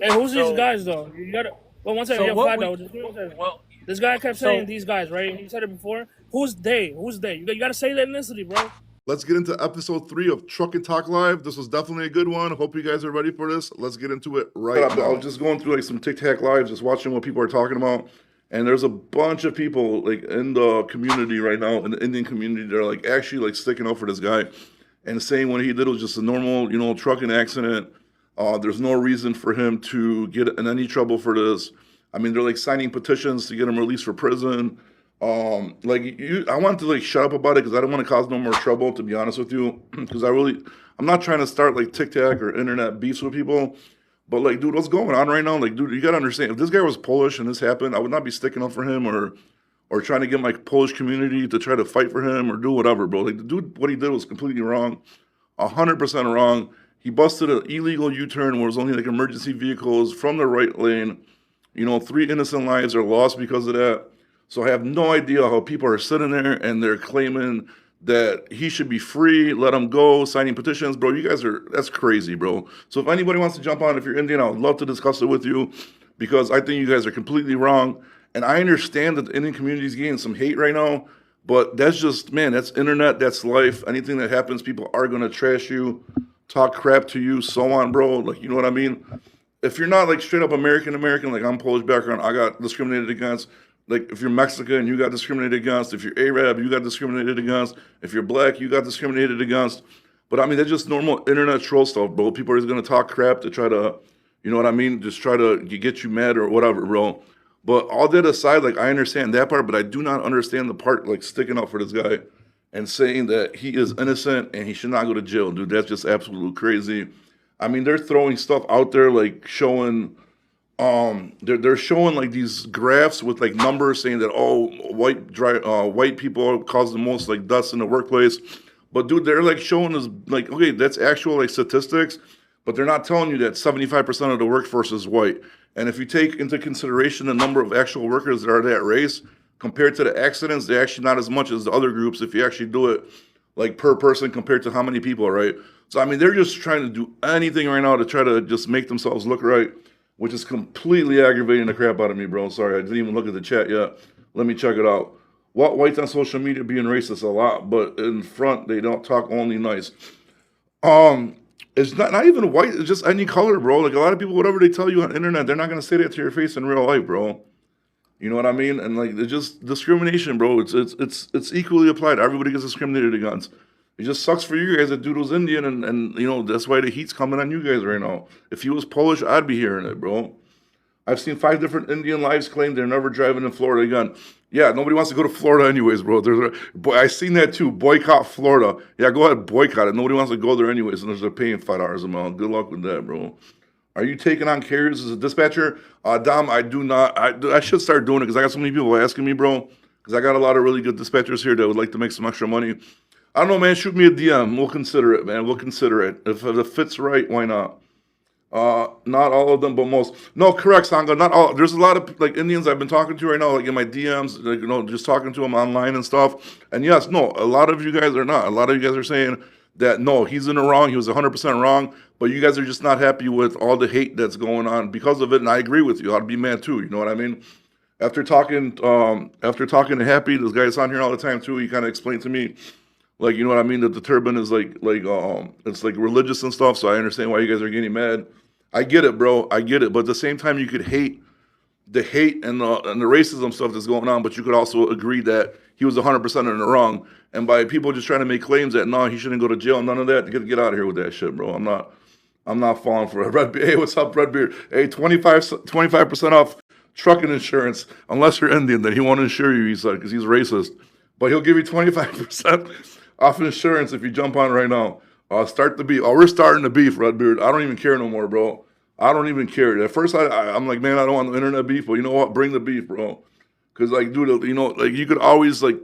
Hey, who's these So guys though? You gotta. Well, one second, so yo, what Fat we though. Just give me 1 second. well This guy kept saying so these guys, right? He said it before. Who's they? Who's they? You gotta say the ethnicity, bro. Let's get into episode 3 of Truck and Talk Live. This was definitely a good one. Hope you guys are ready for this. Let's get into it right now. I was just going through like some TikTok lives, just watching what people are talking about. And there's a bunch of people like in the community right now, in the Indian community, they're like actually like sticking up for this guy and saying what he did was just a normal, trucking accident. There's no reason for him to get in any trouble for this. I mean, they're like signing petitions to get him released for prison. I wanted to like shut up about it because I don't want to cause no more trouble. To be honest with you, because I'm not trying to start like TikTok or internet beefs with people. But like, dude, what's going on right now? Like, dude, you gotta understand. If this guy was Polish and this happened, I would not be sticking up for him or trying to get my Polish community to try to fight for him or do whatever, bro. Like, the dude, what he did was completely wrong, 100% wrong. He busted an illegal U-turn where it was only like emergency vehicles from the right lane. 3 innocent lives are lost because of that. So I have no idea how people are sitting there and they're claiming that he should be free, let him go, signing petitions. Bro, that's crazy, bro. So if anybody wants to jump on, if you're Indian, I would love to discuss it with you because I think you guys are completely wrong. And I understand that the Indian community is getting some hate right now, but that's just, man, that's internet, that's life. Anything that happens, people are going to trash you, talk crap to you, so on, bro. Like, you know what I mean? If you're not like straight up American, like I'm Polish background, I got discriminated against. Like if you're Mexican, you got discriminated against. If you're Arab, you got discriminated against. If you're black, you got discriminated against. But I mean, that's just normal internet troll stuff, bro. People are just gonna talk crap to try to, you know what I mean? Just try to get you mad or whatever, bro. But all that aside, like I understand that part, but I do not understand the part like sticking up for this guy and saying that he is innocent and he should not go to jail, dude. That's just absolutely crazy. I mean, they're throwing stuff out there like showing they're showing like these graphs with like numbers saying that white people cause the most like deaths in the workplace. But dude, they're like showing us like okay, that's actual like statistics, but they're not telling you that 75% of the workforce is white. And if you take into consideration the number of actual workers that are that race compared to the accidents, they're actually not as much as the other groups if you actually do it like per person compared to how many people, right? So I mean, they're just trying to do anything right now to try to just make themselves look right, which is completely aggravating the crap out of me, bro. Sorry, I didn't even look at the chat yet. Let me check it out. What whites on social media being racist a lot, but in front they don't talk only nice. Um, it's not even white. It's just any color, bro. Like a lot of people, whatever they tell you on the internet, they're not gonna say that to your face in real life, bro. You know what I mean? And like it's just discrimination, bro. It's equally applied. Everybody gets discriminated against. It just sucks for you guys that dude was Indian and that's why the heat's coming on you guys right now. If he was Polish, I'd be hearing it, bro. I've seen 5 different Indian lives claim they're never driving in Florida again. Yeah, nobody wants to go to Florida anyways, bro. I seen that too. Boycott Florida. Yeah, go ahead, boycott it. Nobody wants to go there anyways, and they're paying $5 a month. Good luck with that, bro. Are you taking on carriers as a dispatcher? Dom, I do not. I should start doing it because I got so many people asking me, bro. Because I got a lot of really good dispatchers here that would like to make some extra money. I don't know, man. Shoot me a DM. We'll consider it, man. We'll consider it. If it fits right, why not? Not all of them, but most. No, correct, Sangha. Not all. There's a lot of like Indians I've been talking to right now, like in my DMs, like just talking to them online and stuff. And yes, no, a lot of you guys are not. A lot of you guys are saying that no, he's in the wrong. He was 100% wrong. But you guys are just not happy with all the hate that's going on because of it. And I agree with you. I'd be mad too. You know what I mean? After talking to Happy, this guy's on here all the time too. He kind of explained to me like you know what I mean that the turban is like it's like religious and stuff. So I understand why you guys are getting mad. I get it, bro. I get it. But at the same time, you could hate the hate and the racism stuff that's going on, but you could also agree that he was 100% in the wrong. And by people just trying to make claims that no, he shouldn't go to jail, none of that, get out of here with that shit, bro. I'm not falling for it. Redbeard, hey, what's up, Redbeard? Hey, 25% off trucking insurance, unless you're Indian, then he won't insure you. He said because he's racist, but he'll give you 25% off insurance if you jump on right now. Start the beef. Oh, we're starting the beef, Redbeard. I don't even care no more, bro. I don't even care. At first, I'm like, man, I don't want the internet beef, but you know what? Bring the beef, bro. Because like, dude, like you could always like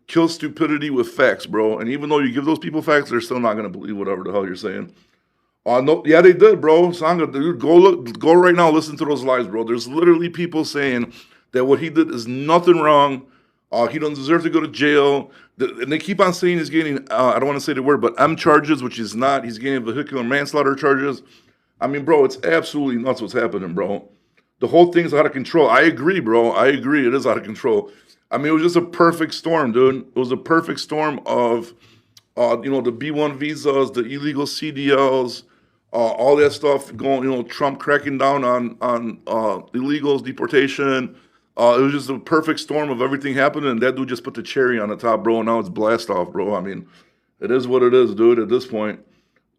kill stupidity with facts, bro. And even though you give those people facts, they're still not gonna believe whatever the hell you're saying. No, yeah, they did, bro. Sangha, dude, go right now, listen to those lies, bro. There's literally people saying that what he did is nothing wrong. He doesn't deserve to go to jail. And they keep on saying he's getting, I don't want to say the word, but M charges, which he's not. He's getting vehicular manslaughter charges. I mean, bro, it's absolutely nuts what's happening, bro. The whole thing's out of control. I agree, bro. I agree. It is out of control. I mean, it was just a perfect storm, dude. It was a perfect storm of, the B1 visas, the illegal CDLs, all that stuff going. Trump cracking down on illegals, deportation. It was just a perfect storm of everything happening, and that dude just put the cherry on the top, bro. And now it's blast off, bro. I mean, it is what it is, dude. At this point.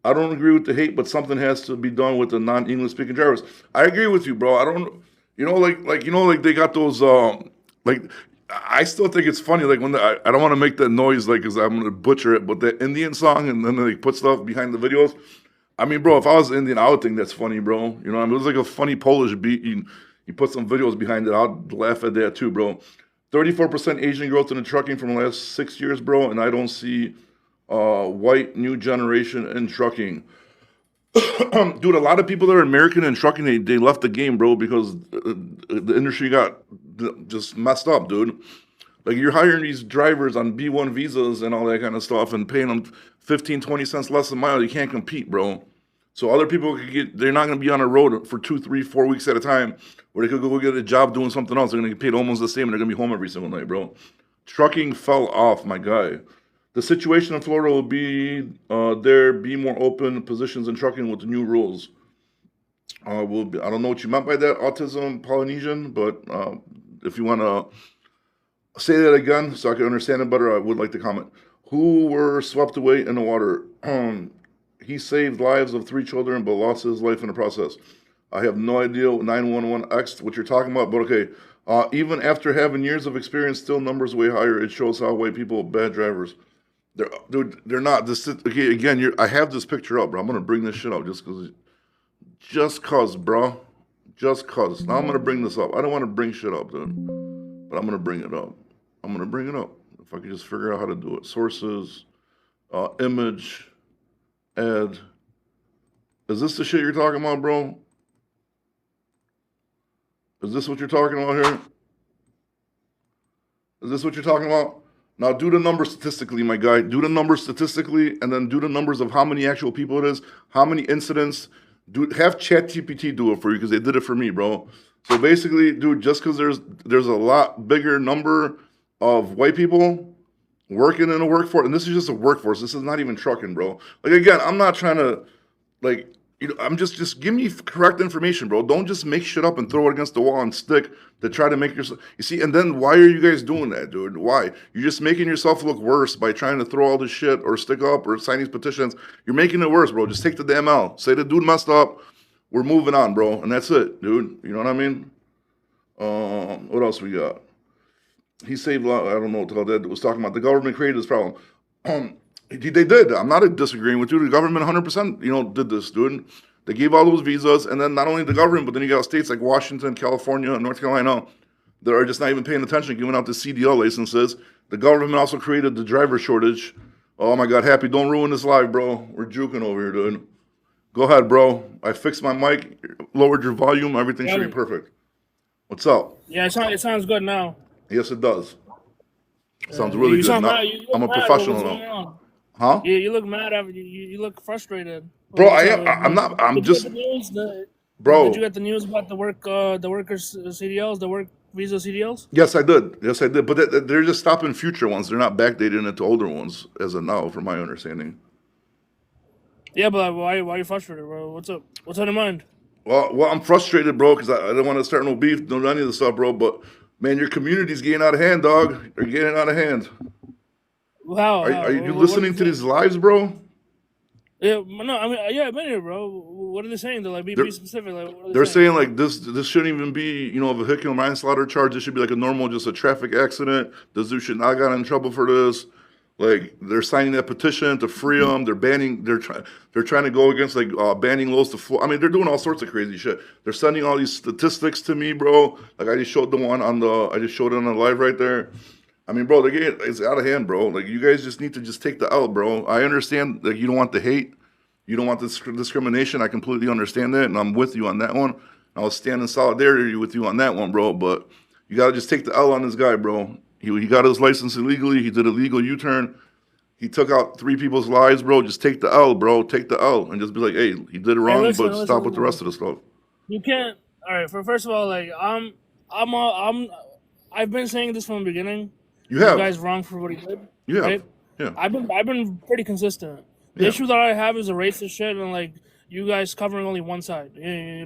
I don't agree with the hate, but something has to be done with the non-English speaking drivers. I agree with you, bro. I don't, like they got those, like, I still think it's funny, like when I don't want to make that noise, like, cause I'm gonna butcher it, but the Indian song, and then they put stuff behind the videos. I mean, bro, if I was Indian, I would think that's funny, bro. You know, what I mean, it was like a funny Polish beat. You put some videos behind it, I'd laugh at that too, bro. 34% Asian growth in the trucking from the last 6 years, bro, and I don't see white new generation in trucking. Dude, a lot of people that are American in trucking, they left the game, bro, because the industry got just messed up, dude. Like, you're hiring these drivers on B1 visas and all that kind of stuff and paying them 15, 20 cents less a mile. You can't compete, bro. So other people they're not going to be on a road for 2, 3, 4 weeks at a time, where they could go get a job doing something else. They're going to get paid almost the same, and they're going to be home every single night, bro. Trucking fell off, my guy. The situation in Florida will be there be more open positions in trucking with the new rules. I don't know what you meant by that, autism Polynesian, but if you want to say that again so I can understand it better, I would like to comment. Who were swept away in the water? He saved lives of 3 children, but lost his life in the process. I have no idea 911X what you're talking about, but okay. Even after having years of experience, still numbers way higher. It shows how white people are bad drivers. They're not. Okay, again, I have this picture up, bro. I'm gonna bring this shit up just cause, bro. Just cause. Now I'm gonna bring this up. I don't want to bring shit up, dude, but I'm gonna bring it up. I'm gonna bring it up. If I could just figure out how to do it. Sources, image, add. Is this the shit you're talking about, bro? Is this what you're talking about here? Is this what you're talking about? Now do the numbers statistically, my guy. Do the numbers statistically, and then do the numbers of how many actual people it is, how many incidents. Have ChatGPT do it for you, because they did it for me, bro. So basically, dude, just because there's a lot bigger number of white people working in a workforce, and this is just a workforce. This is not even trucking, bro. Like, again, I'm not trying to, like, I'm just give me correct information, bro. Don't just make shit up and throw it against the wall and stick to try to make yourself. You see, and then why are you guys doing that, dude? Why? You're just making yourself look worse by trying to throw all this shit or stick up or sign these petitions. You're making it worse, bro. Just take the damn L. Say the dude messed up. We're moving on, bro, and that's it, dude. You know what I mean? What else we got? He saved. I don't know what the hell that was talking about. The government created this problem. They did. I'm not disagreeing with you. The government 100%, did this, dude. They gave all those visas, and then not only the government, but then you got states like Washington, California, and North Carolina that are just not even paying attention, giving out the CDL licenses. The government also created the driver shortage. Oh my God, Happy, don't ruin this live, bro. We're juking over here, dude. Go ahead, bro. I fixed my mic, lowered your volume. Everything should be perfect. What's up? Yeah, it sounds good now. Yes, it does. Sounds really good. Sound mad. I'm a professional now. Huh? Yeah, you look mad. You look frustrated. Bro, I am. I'm not. I'm just. Bro, did you get the news about the workers CDLs, the work visa CDLs? Yes, I did. Yes, I did. But they're just stopping future ones. They're not backdating it to older ones as of now, from my understanding. Yeah, but why are you frustrated, bro? What's up? What's on your mind? Well, I'm frustrated, bro, because I don't want to start no beef, no any of the stuff, bro. But man, your community's getting out of hand, dog. They're getting out of hand. How? Are you listening to these lives, bro? Yeah, no, I mean, yeah, I've been here, bro. What are they saying? They're like, be specific. Like, what are they're saying like this shouldn't even be, a vehicular manslaughter charge. This should be like just a traffic accident. This dude should not got in trouble for this. Like, they're signing that petition to free them. They're trying to go against banning loads to floor. I mean, they're doing all sorts of crazy shit. They're sending all these statistics to me, bro. Like, I just showed it on the live right there. I mean, bro, it's out of hand, bro. Like, you guys just need to just take the L, bro. I understand that you don't want the hate. You don't want this discrimination. I completely understand that, and I'm with you on that one. I'll stand in solidarity with you on that one, bro. But you got to just take the L on this guy, bro. He got his license illegally. He did a legal U-turn. He took out 3 people's lives, bro. Just take the L, bro. Take the L, and just be like, hey, he did it Hey, wrong, listen, but stop with the rest of the stuff. You can't. All right. First of all, like I've been saying this from the beginning. You This have. guy's wrong for what he did. You have. Right? Yeah. I've been pretty consistent. The Yeah. issue that I have is the racist shit and like you guys covering only one side.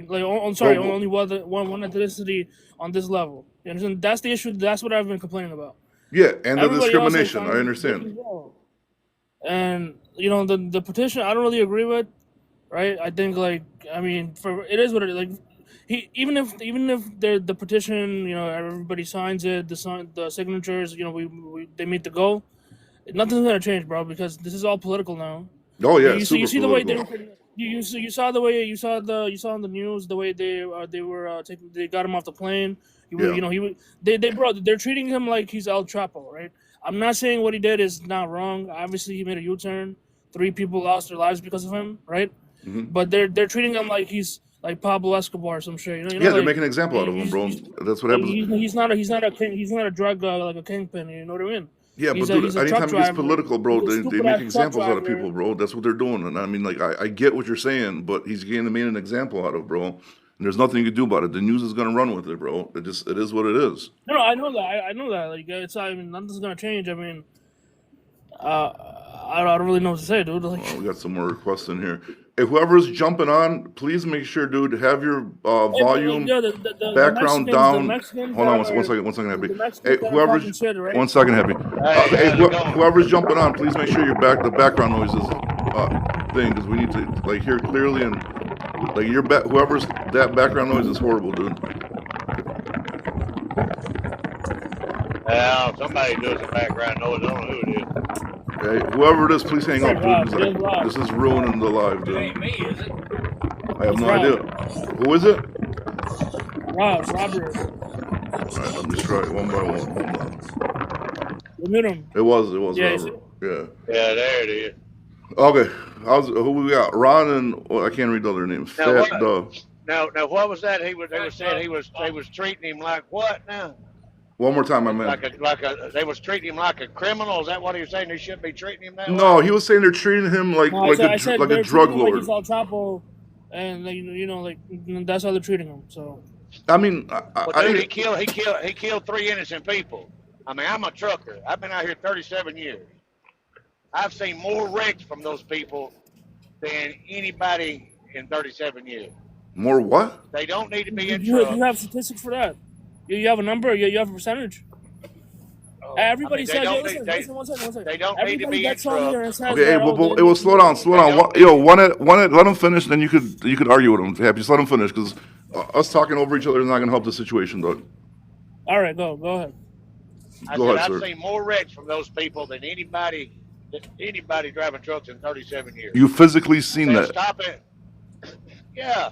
Like, I'm sorry, only one ethnicity on this level. You understand? That's the issue. That's what I've been complaining about. Yeah, and the Everybody else has discrimination. I found understand. different role. And you know the petition, I don't really agree with. Right? I think like it is what it is. Like even if the petition, you know, everybody signs it, the signatures, you know, they meet the goal. Nothing's gonna change, bro, because this is all political now. Oh yeah, You super see the way political. you saw the way you saw on the news the way they were they got him off the plane. Yeah. You know, they're treating him like he's El Chapo, right? I'm not saying what he did is not wrong. Obviously, he made a U-turn. 3 people lost their lives because of him, right? Mhm. But they're treating him like he's like Pablo Escobar or some shit. You know, Yeah, they're like, making an example out of him, bro. That's what happens. he's not a drug like a kingpin. You know what I mean? Yeah, He's but dude, he's a anytime truck it gets driver. political, bro, He's a they stupid make ass truck examples out of driver. people, bro. That's what they're doing. And I mean, like, I get what you're saying, but he's getting made an example out of, bro. And there's nothing you can do about it. The news is gonna run with it, bro. It is what it is. No, I know that. I know that. Like, nothing's gonna change. I mean, I don't really know what to say, dude. Like, We got some more requests in here. Hey, whoever's jumping on, please make sure, dude, have your volume, background down. Hold on, one second, Happy. Hey, whoever's, one second, Happy. Hey, whoever's jumping on, please make sure the background noise is thing, because we need to like hear clearly, and like whoever's that background noise is horrible, dude. Yeah, somebody does the background noise. I don't know who it is. Hey, whoever it is, please hang up, dude. This is ruining the live, dude. It ain't me, is it? I have no idea. Who is it? Robert. Alright, let me try it one by one. Hold on. You mute him. It was Yeah, Robert. Yeah. Yeah, there it is. Okay. Who we got? Ron and I can't read the other names. Fat Dove. Now, what was that? They were saying they was treating him like what now? One more time, my man. They was treating him like a criminal. Is that what he was saying? They shouldn't be treating him that way? No, he was saying they're treating him like a drug lord. Like he's El Chapo, and like, you know, like that's how they're treating him. So. I mean, dude, he killed 3 innocent people. I mean, I'm a trucker. I've been out here 37 years. I've seen more wrecks from those people than anybody in 37 years. More what? They don't need to be in trucks. You have statistics for that? You have a number? You have a percentage? Everybody says, listen, one second. They don't need to be in trucks. Okay, well, slow down. Yo, let him finish, then you could argue with him. Happy, just let him finish, because us talking over each other is not going to help the situation, Doug. All right, go ahead. I've seen more wrecks from those people than anybody driving trucks in 37 years. You physically seen that? Stop it. Yeah.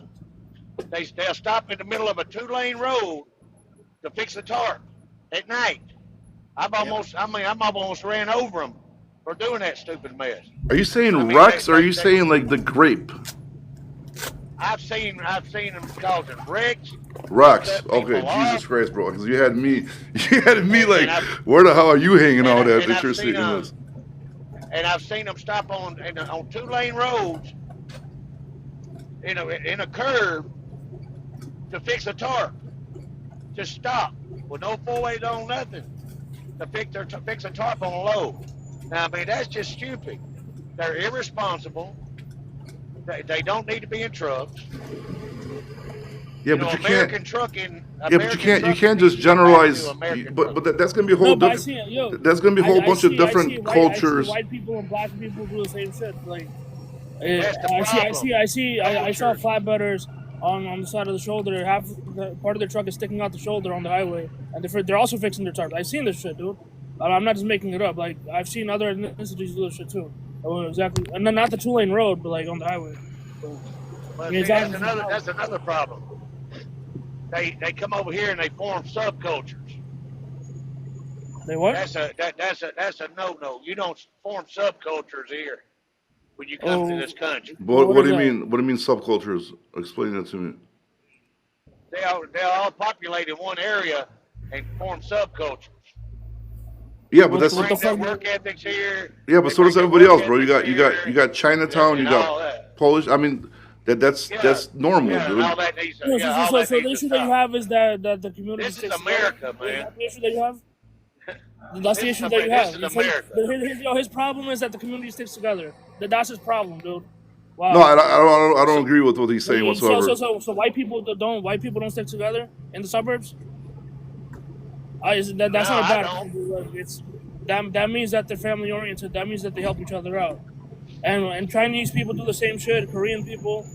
They'll stop in the middle of a 2-lane road to fix a tarp at night. I've almost ran over them for doing that stupid mess. Are you saying wrecks, or are you saying like the grape? I've seen them causing wrecks. Wrecks. Okay, Jesus Christ, bro. Because you had me like, where the hell are you hanging out at that you're seeing this? And I've seen them stop on 2-lane roads in a curve to fix a tarp. Just stop with no 4-way on nothing to fix a tarp on a load. Now, I mean, that's just stupid. They're irresponsible. They don't need to be in trucks. Yeah, but you American can't. trucking. Yeah, but you can't just generalize. But that's gonna be a whole different. That's gonna be a whole bunch of different cultures. White people and black people do the same shit. Like, I saw flatbedders on the side of the shoulder. Part of their truck is sticking out the shoulder on the highway, and they're also fixing their tarps. I've seen this shit, dude. I'm not just making it up. Like, I've seen other ethnicities do this shit too. Exactly, and not the 2-lane road, but like on the highway. So, well, that's another problem. They come over here and they form subcultures. They what? That's a no. You don't form subcultures here when you come to this country. What do you mean? What do you mean subcultures? Explain that to me. They all populate in one area and form subcultures. Yeah, but What, that's what the fuck? work ethics here. yeah, but They so does bring everybody their work else, bro. You ethics got here Chinatown, you and all got that. Polish. I mean, that's Yeah, normal, yeah, and all dude. that needs to, No, yeah, all so that the needs to issue that you stop. have is that the community This is sticks together. America, Is man. that the issue that you have? That's the issue that you This have. is You say, America. his problem is that the community sticks together. That's his problem, dude. No, Wow. I don't agree with what he's saying whatsoever. So white people don't stick together in the suburbs. That's No, not a I bad don't. thing. Like, it's that means that they're family oriented. That means that they help each other out. And Chinese people do the same shit. Korean people.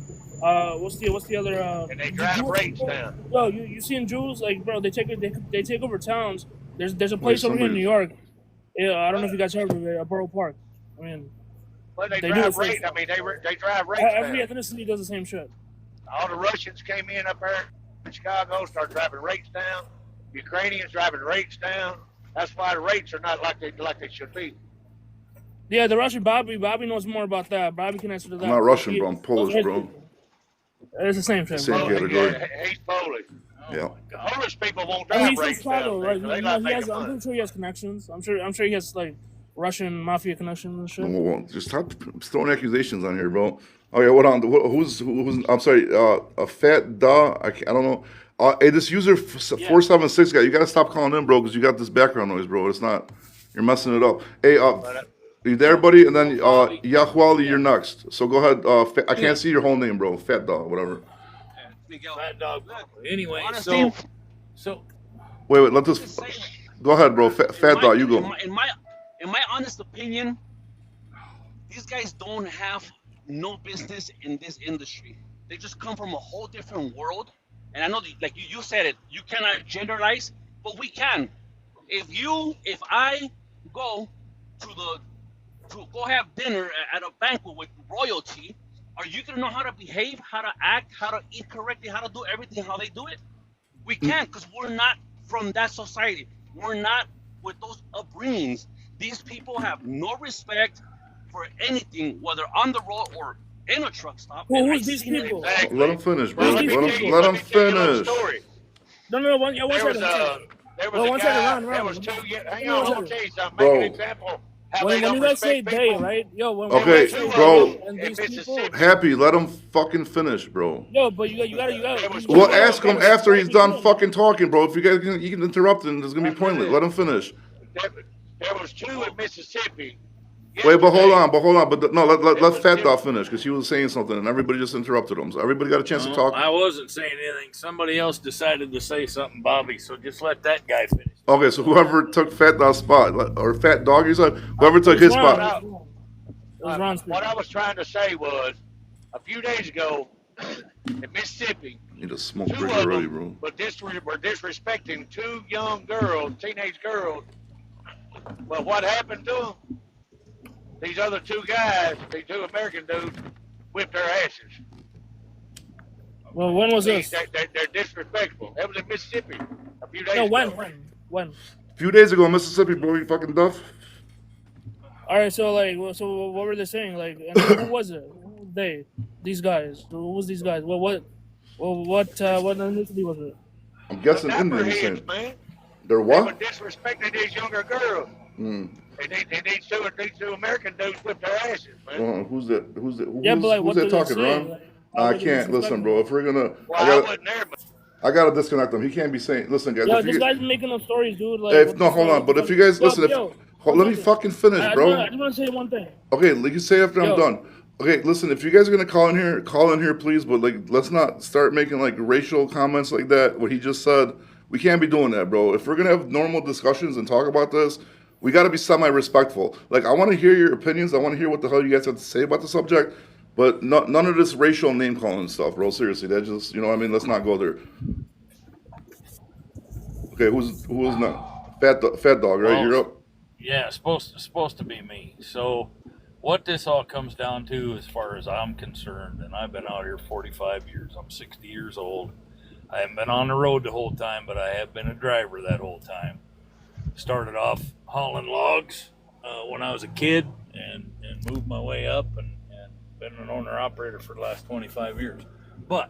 What's the other? And they drive Jewish rates people? down. Yo, you seen Jews like, bro? They take over towns. There's a Wait, place over here in New somebody's. York. Yeah, I don't know if you guys heard of it, Borough Park. I mean, Well, they they do it drive for rate. I mean, they drive rates every down. ethnicity does the same shit. All the Russians came in up there in Chicago, started driving rates down. Ukrainians driving rates down. That's why the rates are not like they should be. Yeah, the Russian Bobby knows more about that. Bobby can answer to that. I'm not Russian, bro. I'm Polish, bro. It's the same shit, Same bro. category. Yeah, he's Polish. Yeah. Polish people won't And drive he's from rates Chicago, down. right? They like He making has. I'm money. pretty sure he has connections. I'm sure he has like Russian mafia connections and shit. Well, just stop throwing accusations on here, bro. Oh yeah, what on? Who's? I'm sorry. A fat duh. I don't know. Hey, this user 476 guy, you gotta stop calling in, bro, because you got this background noise, bro. It's not. You're messing it up. Hey, you there, buddy? And then Yahwali, you're next. So go ahead. I can't see your whole name, bro. Fat duh, whatever. Fat dog. Anyway, Honestly, so Wait. Let this. just saying, Go ahead, bro. Fat duh, you go. in my honest opinion, these guys don't have no business in this industry. They just come from a whole different world. And I know, like you said it, you cannot generalize, but we can. If I go to go have dinner at a banquet with royalty, are you gonna know how to behave, how to act, how to eat correctly, how to do everything how they do it? We can't, because we're not from that society. We're not with those upbringings. These people have no respect for anything, whether on the road or in a truck stop. Who- And who's I these seen it. people? Exactly. Let him finish, bro. Well, Let these him people? let him let me tell you a little finish. story. No, one There second. was there was a One guy. second, There Ron. was two. Hang One on, I'm second. gonna tell you something. Bro. Make an example. How they When don't you guys say respect they, people. right? Yo, when Okay, you guys say bro. they and these people, Happy, let him fucking finish, bro. yo, but you gotta. Well, ask him after he's done fucking talking, bro. If you guys you can interrupt him, it's gonna be pointless. Let him finish. There was two in Mississippi. Wait, but hold yesterday. on. But no, let Fat Dog finish because he was saying something and everybody just interrupted him. So everybody got a chance to no, talk. I wasn't saying anything. Somebody else decided to say something, Bobby. So just let that guy finish. Okay, so whoever took Fat Dog's spot, or Fat Dog, you said, whoever took his spot. What I was trying to say was, a few days ago in Mississippi, Need a smoke two break of already, them bro. were disrespecting two young girls, teenage girls. Well, what happened to them? These other two guys, these two American dudes, whipped their asses. Well, when was this? They're disrespectful. That was in Mississippi a few days No, ago. when? A few days ago in Mississippi, bro, you fucking duff. All right, so what were they saying? Like, and who was it? These guys. Who was these guys? What ethnicity was it? I'm guessing The Indian, knuckleheads, saying. man. They're They were what? disrespecting these younger girls. Mm. And these two American dudes whipped their asses, man. Who's that? Yeah, but like, who's what that did they talking, say? Ron? Like, I can't listen, bro. If we're gonna, Well, I wasn't there, but I gotta disconnect him. He can't be saying, listen, guys. Yo, If this you, guy's making up stories, dude. Like, if no, hold on. But if you guys listen, let me fucking finish, I bro. just want to say one thing. Okay, you can say after I'm Yo. done. Okay, listen, if you guys are gonna call in here, please. But like, let's not start making like racial comments like that. What he just said, we can't be doing that, bro. If we're gonna have normal discussions and talk about this, we got to be semi-respectful. Like, I want to hear your opinions. I want to hear what the hell you guys have to say about the subject. But none of this racial name calling stuff, bro. Seriously, that just, you know what I mean? Let's not go there. Okay, who's not? Fat dog, right? Well, You're up. Yeah, supposed to be me. So what this all comes down to, as far as I'm concerned, and I've been out here 45 years. I'm 60 years old. I haven't been on the road the whole time, but I have been a driver that whole time. Started off hauling logs when I was a kid and moved my way up and been an owner-operator for the last 25 years. But,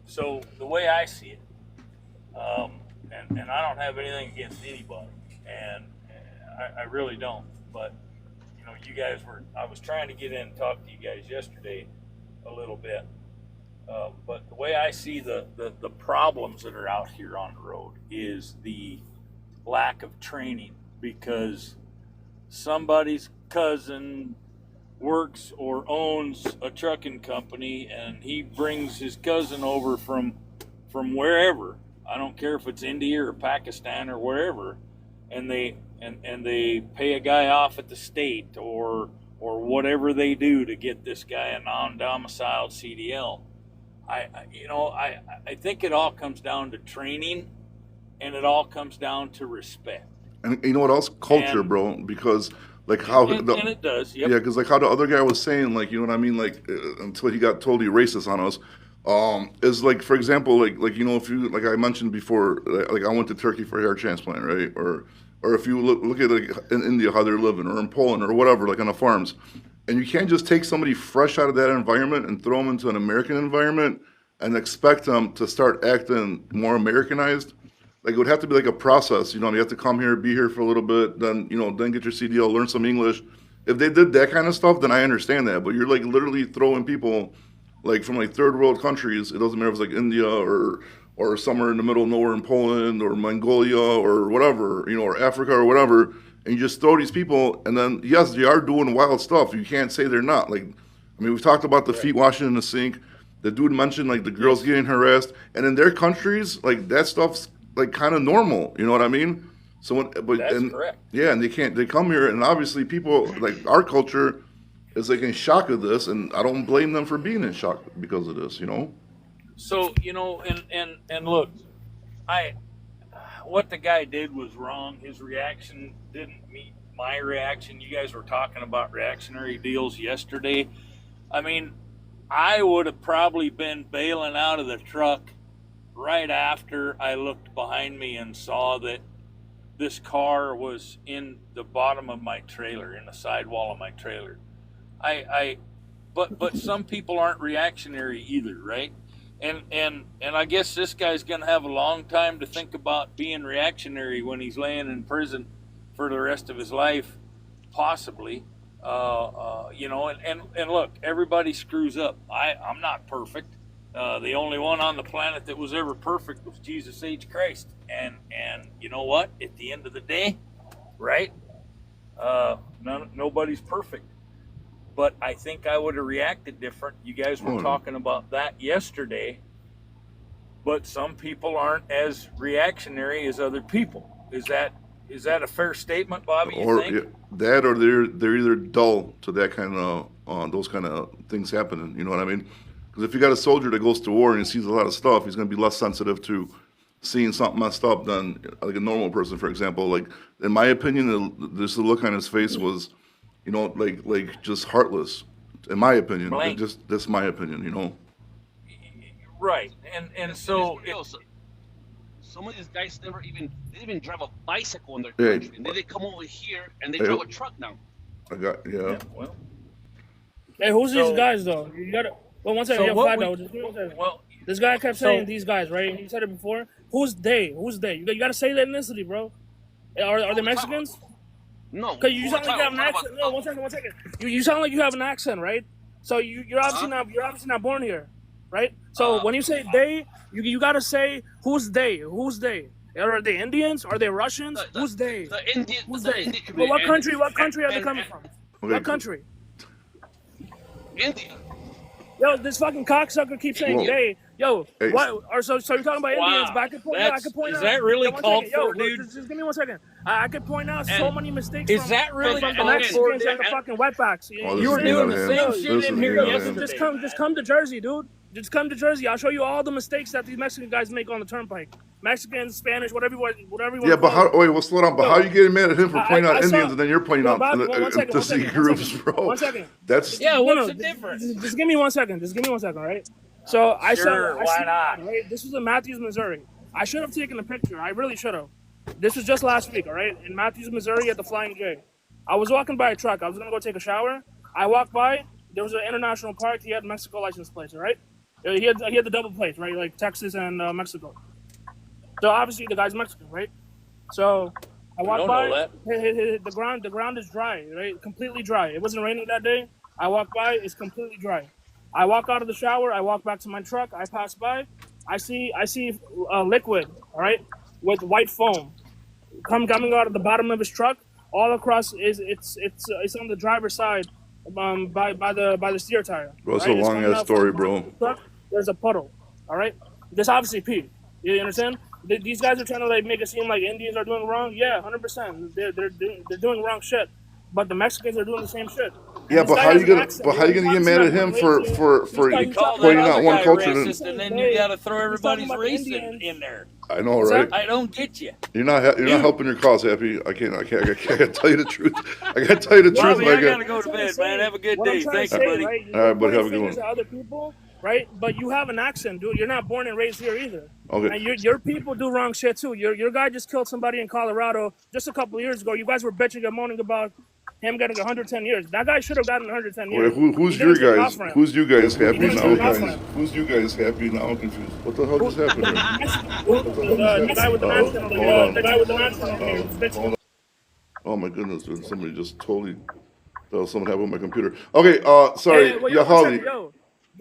so the way I see it, and I don't have anything against anybody, and I really don't. But you guys I was trying to get in and talk to you guys yesterday a little bit. But the way I see the problems that are out here on the road is the lack of training, because somebody's cousin works or owns a trucking company and he brings his cousin over from wherever. I don't care if it's India or Pakistan or wherever, and they pay a guy off at the state or whatever they do to get this guy a non-domiciled CDL. I think it all comes down to training, and it all comes down to respect. And you know what else? Culture, bro. Because like how and it does, yep. Yeah, because like how the other guy was saying, like, you know what I mean, like until he got totally racist on us, is like, for example, like if you, like I mentioned before, like I went to Turkey for hair transplant, right? Or if you look at like in India how they're living, or in Poland or whatever, like on the farms, and you can't just take somebody fresh out of that environment and throw them into an American environment and expect them to start acting more Americanized. Like, it would have to be like a process, you have to come here, be here for a little bit, then then get your CDL, learn some English. If they did that kind of stuff, then I understand that. But you're like literally throwing people like from like third world countries. It doesn't matter if it's like India or somewhere in the middle of nowhere in Poland or Mongolia or whatever, or Africa or whatever, and you just throw these people, and then yes, they are doing wild stuff. You can't say they're not. Like, I mean, we've talked about the feet washing in the sink. The dude mentioned like the girls getting harassed, and in their countries, like that stuff's like kind of normal. You know what I mean? So That's correct. Yeah, and they come here, and obviously people like our culture is like in shock of this, and I don't blame them for being in shock because of this. So and look, what the guy did was wrong. His reaction didn't meet my reaction. You guys were talking about reactionary deals yesterday. I mean, I would have probably been bailing out of the truck right after I looked behind me and saw that this car was in the bottom of my trailer, in the sidewall of my trailer. But some people aren't reactionary either, right? And I guess this guy's gonna have a long time to think about being reactionary when he's laying in prison for the rest of his life, possibly. And look, everybody screws up. I'm not perfect. The only one on the planet that was ever perfect was Jesus H. Christ. And you know what? At the end of the day, right? Nobody's perfect. But I think I would have reacted different. You guys were talking about that yesterday. But some people aren't as reactionary as other people. Is that a fair statement, Bobby? You think? That, or they're either dull to that kind of those kind of things happening. You know what I mean? Because if you got a soldier that goes to war and he sees a lot of stuff, he's going to be less sensitive to seeing something messed up than like a normal person, for example. Like, in my opinion, this look on his face was, like just heartless. In my opinion, that's my opinion. Right, and so. Some of these guys they didn't even drive a bicycle in their country, and then they come over here and they drive a truck now. Well. Hey, who's these guys though? You gotta. Well, one second. Well, this guy kept saying these guys, right? He said it before. Who's they? You gotta say the ethnicity, bro. Are they Mexicans? No. Because you sound like you have an accent. No, one second. You sound like you have an accent, right? So you're obviously not born here, right? So when you say they, you gotta say who's they? Are they Indians? Are they Russians? Who's they? The Indian. Who's the they? Indian Well, what community. country are they coming from? What country? India. Yo, this fucking cocksucker keeps saying they. Yo, what? Or so you're talking about Indians? But I could point out. Is that really called for, dude? Just give me 1 second. I could point out so many mistakes. Is that really from the Mexicans and the fucking wetbacks? You were doing the same shit in here yesterday. Just come to Jersey, dude. Just come to Jersey. I'll show you all the mistakes that these Mexican guys make on the turnpike. Mexican, Spanish, whatever you want. Yeah, but slow down. But how are you getting mad at him for pointing out Indians and then you're pointing out ethnicity groups, bro? 1 second. That's what's the difference? Just give me 1 second. Right? So I saw. Why not? Right? This was in Matthews, Missouri. I should have taken a picture. I really should have. This was just last week, all right? In Matthews, Missouri at the Flying J. I was walking by a truck. I was going to go take a shower. I walked by. There was an international park. He had Mexico license plates, all right? He had the double plates, right? Like Texas and Mexico. So obviously the guy's Mexican, right? So I We walked don't know by. that. The ground is dry, right? Completely dry. It wasn't raining that day. I walked by. It's completely dry. I walk out of the shower. I walk back to my truck. I pass by. I see liquid, all right, with white foam coming out of the bottom of his truck. All across is it's on the driver's side, by the steer tire. Bro, it's a Right, it's long coming ass out from the story, bottom bro. of the truck. There's a puddle. All right, this obviously pee. You understand? These guys are trying to like make it seem like Indians are doing wrong. Yeah, 100%. They're doing wrong shit. But the Mexicans are doing the same shit. And Yeah, this but guy how has you an gonna accent. but how you gonna get He's mad at not him born raised here. for He's Call talking that pointing about out other the one guy culture? racist, and same then you day. got to throw He's talking everybody's about the race Indians. in there. I know, What's right? that? I don't get you. You're not Dude, helping your cause, Happy. I can't tell you the truth. I can't tell you the truth, no, Bobby, my I guy. gotta go I'm to trying to bed, man. say Have a good what I'm day. trying to Thank you, say, buddy. right? All You're right, buddy, pointing have a good fingers one. at other people, right? But you have an accent, dude. You're not born and raised here either. Okay. And your people do wrong shit too. Your guy just killed somebody in Colorado just a couple of years ago. You guys were bitching and moaning about him getting 110 years. That guy should have gotten 110 Wait, years. He who's your didn't take off guys? for him. Who's you guys He happy didn't now? take off for him. Who's you guys happy now? I'm confused. What the hell just happened here? The Mexican dude, the guy with an accent over Hold here. on. The guy with an accent over here. Hold on. Oh my goodness, dude! Somebody just totally. Something happened with my computer. Okay, sorry, Hey, well, yeah, yo, one Holly. second, yo.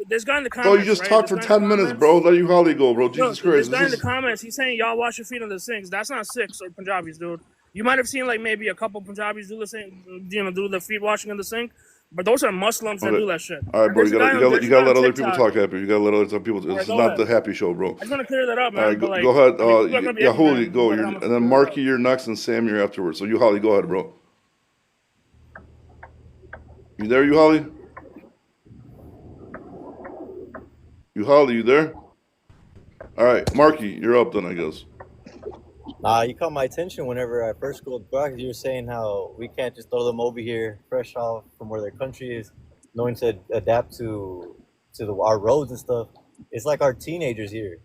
This guy in the Oh, you comments, just right? talked This for guy in the 10 minutes, comments. bro. Let you Holly go, bro. Look, Jesus this Christ, guy in the this is. comments, he's saying y'all wash your feet in the sinks. That's not Sikhs or Punjabis, dude. You might have seen like maybe a couple Punjabis do the same, do the feet washing in the sink, but those are Muslims that Okay. do that shit. All right, And bro. there's a guy You there's a gotta guy on let other people TikTok. talk, Happy. You gotta let other people. All This right, is go not ahead. the happy show, bro. I just want to clear that up, All right, man. But like, go ahead. I mean, people are gonna be Yeah, angry, Holly, man, go. but I'm gonna And then clear that Marky, up. you're next, and Sam, you're afterwards. So you, Holly, go ahead, bro. You there, you Holly? You Holly, you there? All right, Marky, you're up then, I guess. You caught my attention whenever I first schooled back. You were saying how we can't just throw them over here fresh off from where their country is, knowing to adapt to our roads and stuff. It's like our teenagers here.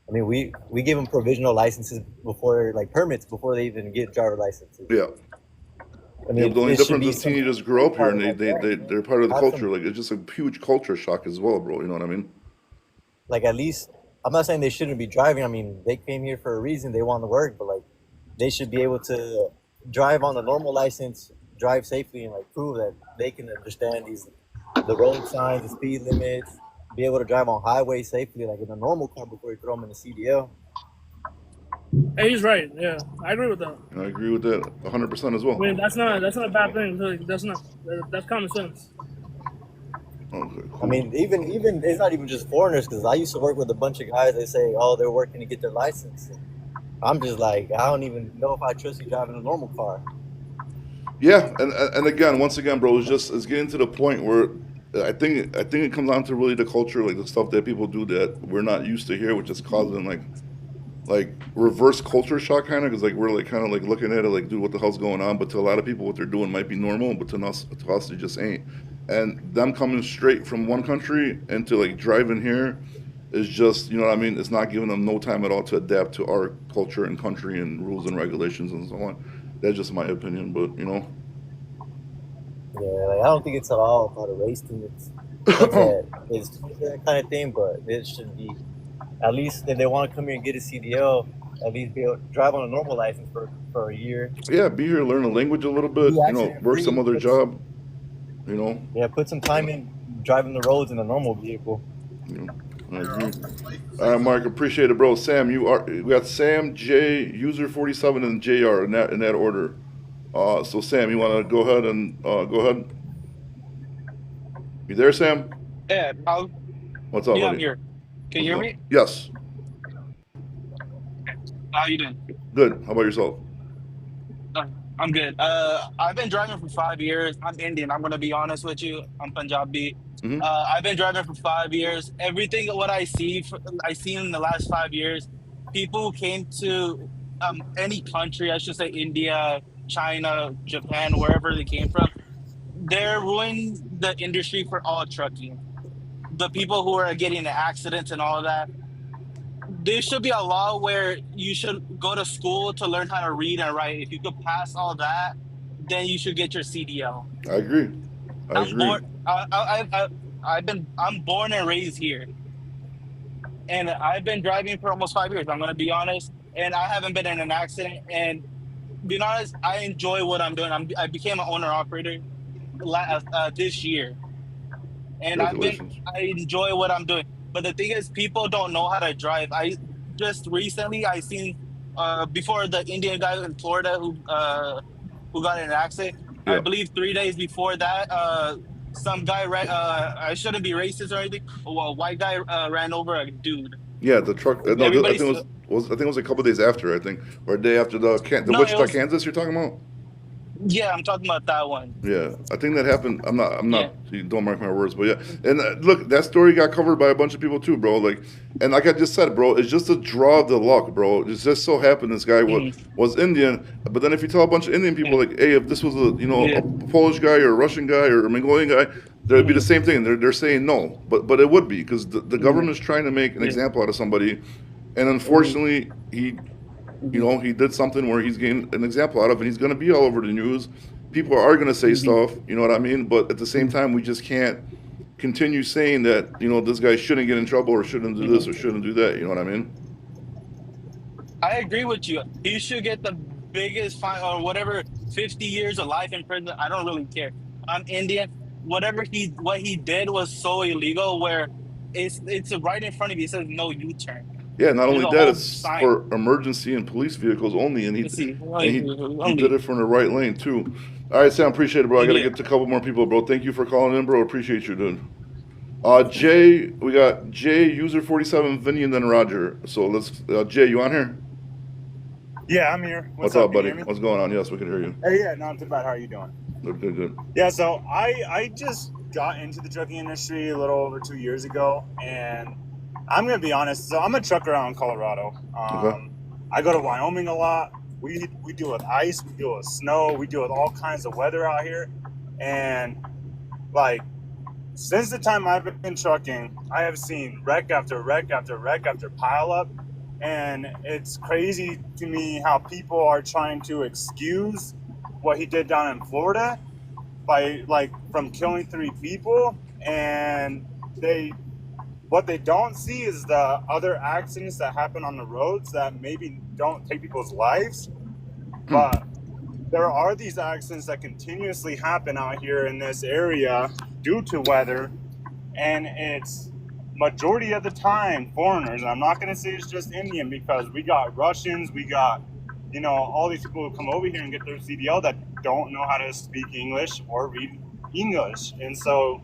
I mean, we give them provisional licenses before, like permits, before they even get driver licenses. Yeah. I mean, The only it should difference be is teenagers grow up here and like that. they're part of the Have culture. some, Like, it's just a huge culture shock as well, bro. You know what I mean? like at least, I'm not saying they shouldn't be driving. I mean, they came here for a reason. They want to work, but like they should be able to drive on a normal license, drive safely, and like prove that they can understand the road signs, the speed limits, be able to drive on highways safely, like in a normal car before you throw them in the CDL. Hey, he's right. Yeah, I agree with that. And I agree with that 100% as well. I mean, that's not a bad thing. Like, that's common sense. Okay, cool. I mean, even it's not even just foreigners, because I used to work with a bunch of guys. They say, oh, they're working to get their license. I'm just like, I don't even know if I trust you driving a normal car. Yeah, and again, once again, bro, it's getting to the point where I think it comes down to really the culture, like the stuff that people do that we're not used to here, which is causing like reverse culture shock kind of, because like we're like kind of like looking at it like, dude, what the hell's going on? But to a lot of people, what they're doing might be normal, but to us, it just ain't. And them coming straight from one country into like driving here is just, you know what I mean? It's not giving them no time at all to adapt to our culture and country and rules and regulations and so on. That's just my opinion, but you know. Yeah, like I don't think it's at all about a race thing. It's that kind of thing, but it should be, at least if they want to come here and get a CDL, at least be able to drive on a normal license for a year. Yeah, be here, learn the language a little bit, you know, work some other job, you know. Yeah, put some time in driving the roads in a normal vehicle. You know, I agree. All right, Mark, appreciate it, bro. Sam, we got Sam, J, user 47, and JR in that order. So Sam, you want to go ahead and go ahead? You there, Sam? Yeah, What's up, yeah, I'm buddy? here. Can you hear me? Yes. How you doing? Good. How about yourself? I'm good. I've been driving for 5 years. I'm Indian. I'm gonna be honest with you. I'm Punjabi. Mm-hmm. I've been driving for 5 years. Everything what I seen in the last 5 years, people who came to any country, I should say India, China, Japan, wherever they came from, they're ruining the industry for all trucking. The people who are getting in accidents and all of that. There should be a law where you should go to school to learn how to read and write. If you could pass all that, then you should get your CDL. I agree. I'm born. I'm born and raised here, and I've been driving for almost 5 years. I'm gonna be honest, and I haven't been in an accident. And being honest, I enjoy what I'm doing. I became an owner operator this year, and Congratulations. I enjoy what I'm doing. But the thing is, people don't know how to drive. I just recently I seen before the Indian guy in Florida who got in an accident. I Yeah. believe 3 days before that, some guy I shouldn't be racist or anything. A white guy ran over a dude. Yeah, the truck. No, I think Everybody's it was I think it was a couple days after. I think, or a day after the no, it Wichita, was Kansas. You're talking about? yeah. I'm talking about that one. Yeah, I think that happened. I'm Yeah. not. You don't mark my words, but yeah. And look, that story got covered by a bunch of people too, bro. Like, and like I just said, bro, it's just a draw of the luck, bro. It just so happened this guy Mhm. was Indian. But then if you tell a bunch of Indian people, like, hey, if this was Yeah. a Polish guy or a Russian guy or a Mongolian guy, there'd be the Mhm. same thing. They're saying no, but it would be because the Mhm. government is trying to make an Yeah. example out of somebody, and Mhm. unfortunately Mhm. he did something where he's getting an example out of, and he's going to be all over the news. People are going to say Mhm. stuff, you know what I mean? But at the same time, we just can't continue saying that, this guy shouldn't get in trouble or shouldn't do this Mhm. or shouldn't do that. You know what I mean? I agree with you. He should get the biggest fine or whatever, 50 years of life in prison. I don't really care. I'm Indian. What he did was so illegal where it's right in front of you. It says no U-turn. Yeah. Not There's only a that, whole it's sign. for emergency and police vehicles only, and Let's see. he did Only. it from the right lane too. All right, Sam, appreciate it, bro. I got to Yeah. get to a couple more people, bro. Thank you for calling in, bro. Appreciate you, dude. Jay, we got Jay, user 47, Vinny, and then Roger. So let's, Jay, you on here? Yeah, I'm here. What's up, up, can you buddy? hear me? What's going on? Yes, we can hear you. Hey, yeah, not too bad. How are you doing? Good, good. Yeah, so I just got into the trucking industry a little over 2 years ago, and I'm gonna be honest. So I'm a trucker out in Colorado. Okay. I go to Wyoming a lot. We deal with ice, we deal with snow, we deal with all kinds of weather out here, and like since the time I've been trucking, I have seen wreck after wreck after wreck after pile up. And it's crazy to me how people are trying to excuse what he did down in Florida by from killing 3 people. And what they don't see is the other accidents that happen on the roads that maybe don't take people's lives. But there are these accidents that continuously happen out here in this area due to weather, and it's majority of the time foreigners. And I'm not going to say it's just Indian, because we got Russians, we got all these people who come over here and get their CDL that don't know how to speak English or read English, and so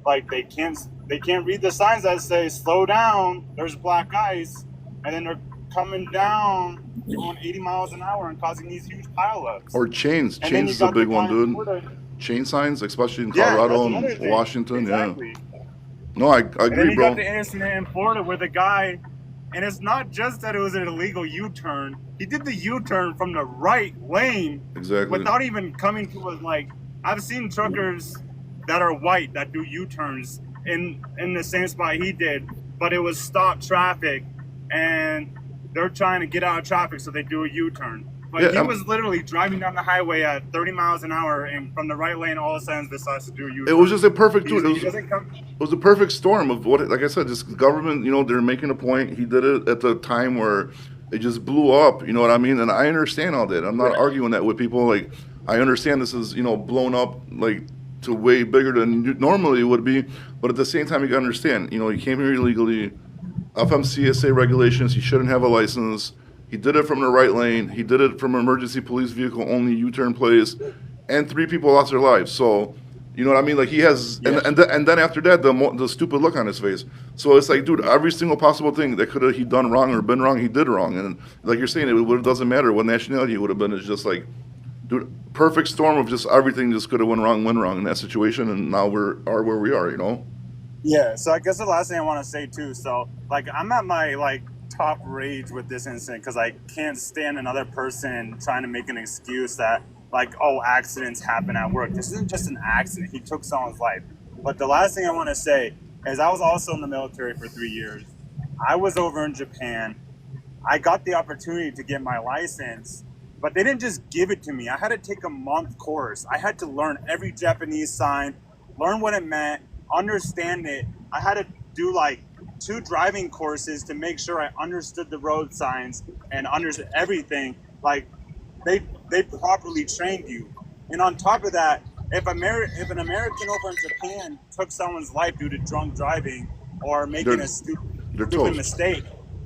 they can't read the signs that say slow down, there's black ice, and then they're coming down going 80 miles an hour and causing these huge pileups. Or chains. And then Chains you is a got the big one, guy in dude. Florida. Chain signs, especially in Yeah, Colorado that's and another thing. Washington. Exactly. Yeah. No, I And then agree, you bro. got the incident in Florida where the guy, and it's not just that it was an illegal U-turn. He did the U-turn from the right lane Exactly. without even coming to a I've seen truckers that are white that do U-turns in the same spot he did, but it was stopped traffic, and they're trying to get out of traffic, so they do a U-turn. But he was literally driving down the highway at 30 miles an hour, and from the right lane, all of a sudden decides to do a U-turn. It was just a perfect dude. He doesn't come. It was a perfect storm of what, like I said, just government. They're making a point. He did it at the time where it just blew up. You know what I mean? And I understand all that. I'm not arguing that with people. Like, I understand this is blown up to way bigger than normally it would be. But at the same time, you gotta understand. He came here illegally. FMCSA regulations. He shouldn't have a license. He did it from the right lane. He did it from an emergency police vehicle only U-turn place, and 3 people lost their lives. So, you know what I mean? Like, he has, and then after that, the stupid look on his face. So it's like, dude, every single possible thing that could have he done wrong or been wrong, he did wrong. And like you're saying, it doesn't matter what nationality it would have been. It's just like, dude, perfect storm of just everything just could have went wrong in that situation, and now we're where we are. Yeah. So I guess the last thing I want to say too. So I'm at my top rage with this incident, because I can't stand another person trying to make an excuse that accidents happen at work. This isn't just an accident. He took someone's life. But the last thing I want to say is I was also in the military for 3 years. I was over in Japan. I got the opportunity to get my license, but they didn't just give it to me. I had to take a month course. I had to learn every Japanese sign, learn what it meant, understand it. I had to do 2 driving courses to make sure I understood the road signs and understood everything. They they properly trained you. And on top of that, if an American over in Japan took someone's life due to drunk driving or making They're a stupid toast. mistake,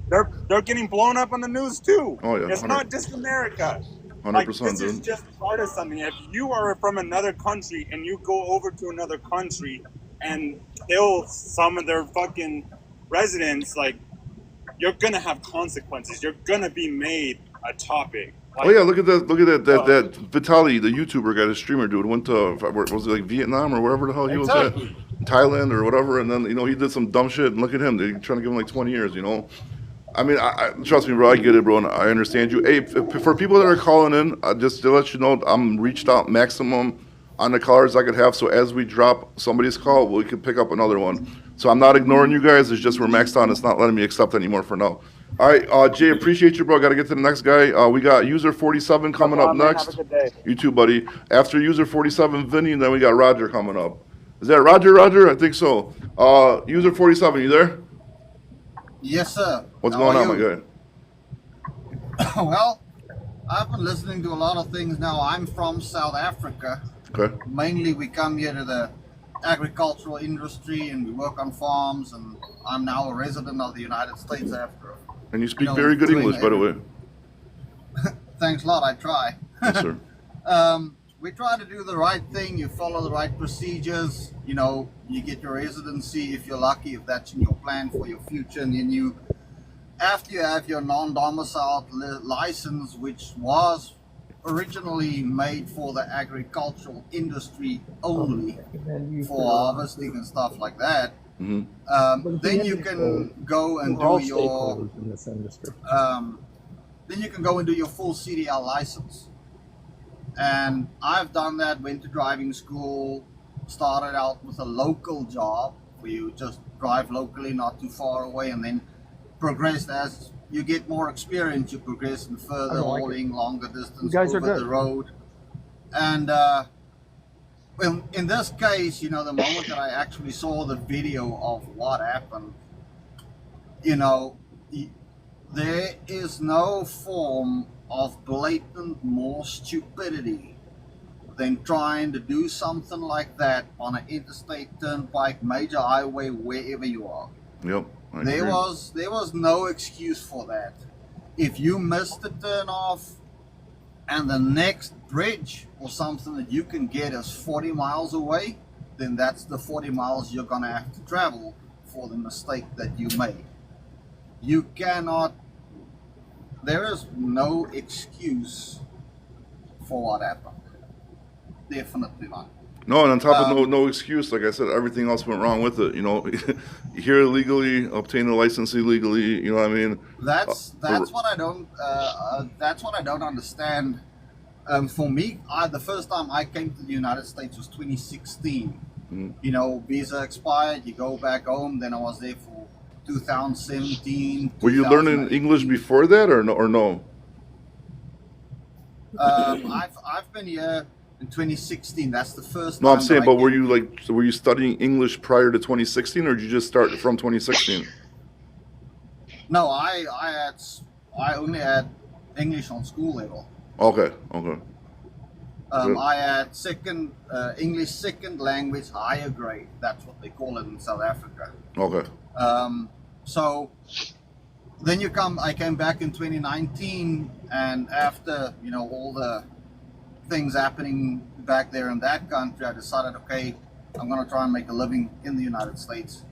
they're getting blown up on the news too. Oh yeah, It's not just America. Like, 100%, this is dude. just part of something. If you are from another country and you go over to another country and kill some of their fucking residents, like, you're gonna have consequences. You're gonna be made a topic. Like, Oh yeah, look at that Vitaly, the YouTuber guy, the streamer dude, went to, was it like Vietnam or wherever the hell he was at, Thailand or whatever, and then he did some dumb shit, and look at him, they're trying to give him like 20 years, I mean, I trust me, bro. I get it, bro, and I understand you. Hey, for people that are calling in, just to let you know, I'm reached out maximum on the callers I could have. So as we drop somebody's call, we can pick up another one. So I'm not ignoring you guys. It's just we're maxed out. It's not letting me accept anymore for now. All right, Jay, appreciate you, bro. Got to get to the next guy. We got user 47 coming up next. Have a good day. You too, buddy. After user 47, Vinny, and then we got Roger coming up. Is that Roger? I think so. User 47, you there? Yes, sir. What's How going are on, my you? guy? Well, I've been listening to a lot of things now. I'm from South Africa. Okay. Mainly, we come here to the agricultural industry and we work on farms. And I'm now a resident of the United States after. And you speak very good English, by the way. Thanks a lot. I try. Yes, sir. We try to do the right thing. You follow the right procedures. You get your residency if you're lucky, if that's in your plan for your future. And then after you have your non-domiciled license, which was originally made for the agricultural industry only, for harvesting and stuff like that, then you can go and do your then you can go and do your full CDL license. And I've done that, went to driving school, started out with a local job where you just drive locally, not too far away, and then progressed as you get more experience, you progress in further hauling, longer distance over the road. And well, in this case, the moment that I actually saw the video of what happened, there is no form of blatant more stupidity than trying to do something like that on an interstate, turnpike, major highway, wherever you are. Yep. There was no excuse for that. If you missed the turn off and the next bridge or something that you can get is 40 miles away, then that's the 40 miles you're gonna have to travel for the mistake that you made. You cannot, there is no excuse for what happened. Definitely not. No, and on top of no excuse, like I said, everything else went wrong with it. Here illegally, obtain a license illegally. You know what I mean? That's what I don't. That's what I don't understand. For me, the first time I came to the United States was 2016. Visa expired. You go back home. Then I was there for 2017. Were you learning English before that, or no? I've been here in 2016. That's the first. No, time I'm saying, that but were you studying English prior to 2016, or did you just start from 2016? No, I only had English on school level. Okay. I had English second language higher grade. That's what they call it in South Africa. Okay. So then I came back in 2019, and after all the things happening back there in that country, I decided, okay, I'm going to try and make a living in the United States.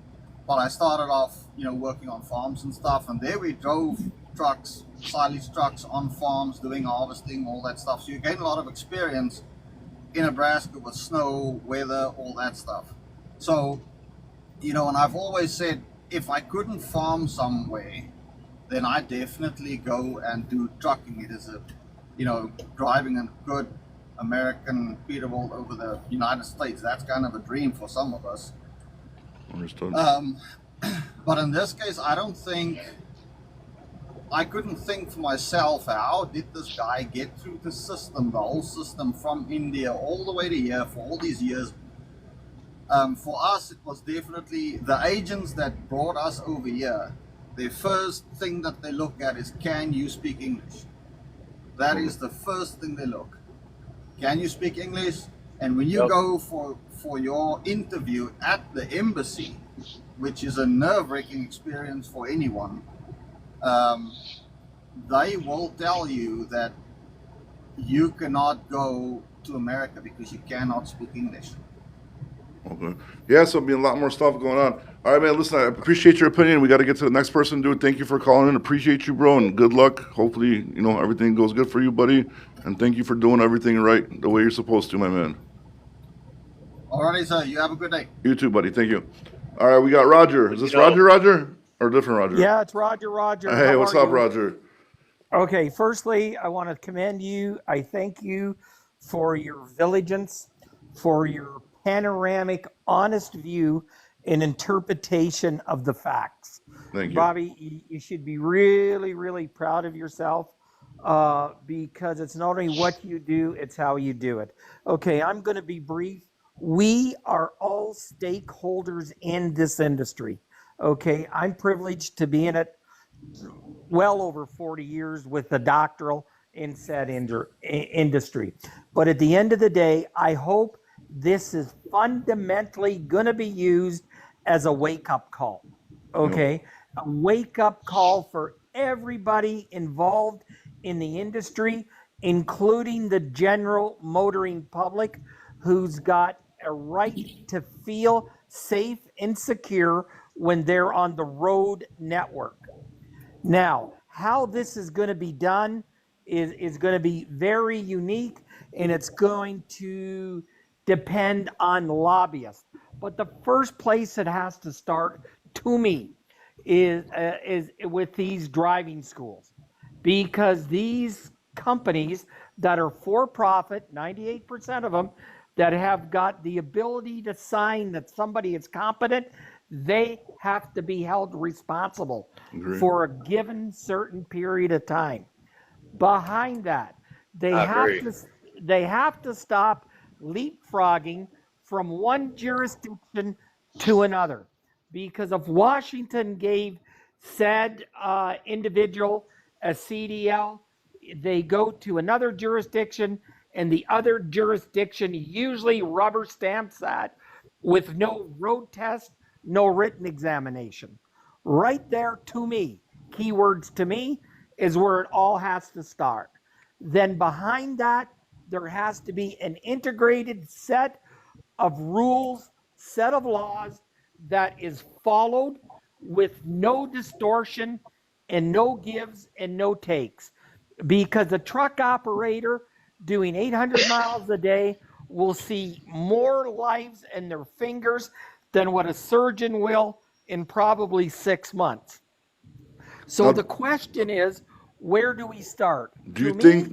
But I started off, working on farms and stuff, and there we drove trucks, silage trucks on farms, doing harvesting, all that stuff. So you gain a lot of experience in Nebraska with snow, weather, all that stuff. So, and I've always said, if I couldn't farm somewhere, then I definitely go and do trucking. It is driving a good American Peterbilt over the United States. That's kind of a dream for some of us. Understood. But in this case, I couldn't think for myself, how did this guy get through the system, the whole system from India all the way to here for all these years? For us, it was definitely the agents that brought us over here. The first thing that they look at is, can you speak English? That is the first thing they look. Can you speak English? And when you Yep. go for your interview at the embassy, which is a nerve-wracking experience for anyone, they will tell you that you cannot go to America because you cannot speak English. Okay. Yeah, so there'll be a lot more stuff going on. All right, man. Listen, I appreciate your opinion. We got to get to the next person, dude. Thank you for calling in. Appreciate you, bro, and good luck. Hopefully, everything goes good for you, buddy. And thank you for doing everything right the way you're supposed to, my man. Alrighty, sir. You have a good day. You too, buddy. Thank you. All right, we got Roger. Is this Roger, or different Roger? Yeah, it's Roger. Roger. Hey, How what's are up, you? Roger? Okay, firstly, I want to commend you. I thank you for your diligence, for your panoramic, honest view and interpretation of the facts. Thank you. Bobby, you should be really, really proud of yourself because it's not only what you do, it's how you do it. Okay, I'm going to be brief. We are all stakeholders in this industry. Okay, I'm privileged to be in it well over 40 years with the doctoral in said industry. But at the end of the day, I hope this is fundamentally going to be used as a wake-up call. Okay? A wake-up call for everybody involved in the industry, including the general motoring public who's got a right to feel safe and secure when they're on the road network. Now, how this is going to be done is going to be very unique, and it's going to depend on lobbyists. But the first place it has to start, to me, is with these driving schools, because these companies that are for profit, 98% of them, that have got the ability to sign that somebody is competent, they have to be held responsible for a given certain period of time. Behind that, they have to stop leapfrogging from one jurisdiction to another. Because if Washington gave said individual a CDL, they go to another jurisdiction, and the other jurisdiction usually rubber stamps that with no road test, no written examination. Right there, to me, keywords to me, is where it all has to start. Then behind that, there has to be an integrated set of rules, set of laws that is followed with no distortion and no gives and no takes. Because a truck operator doing 800 miles a day will see more lives in their fingers than what a surgeon will in probably 6 months. So the question is, where do we start? Do you think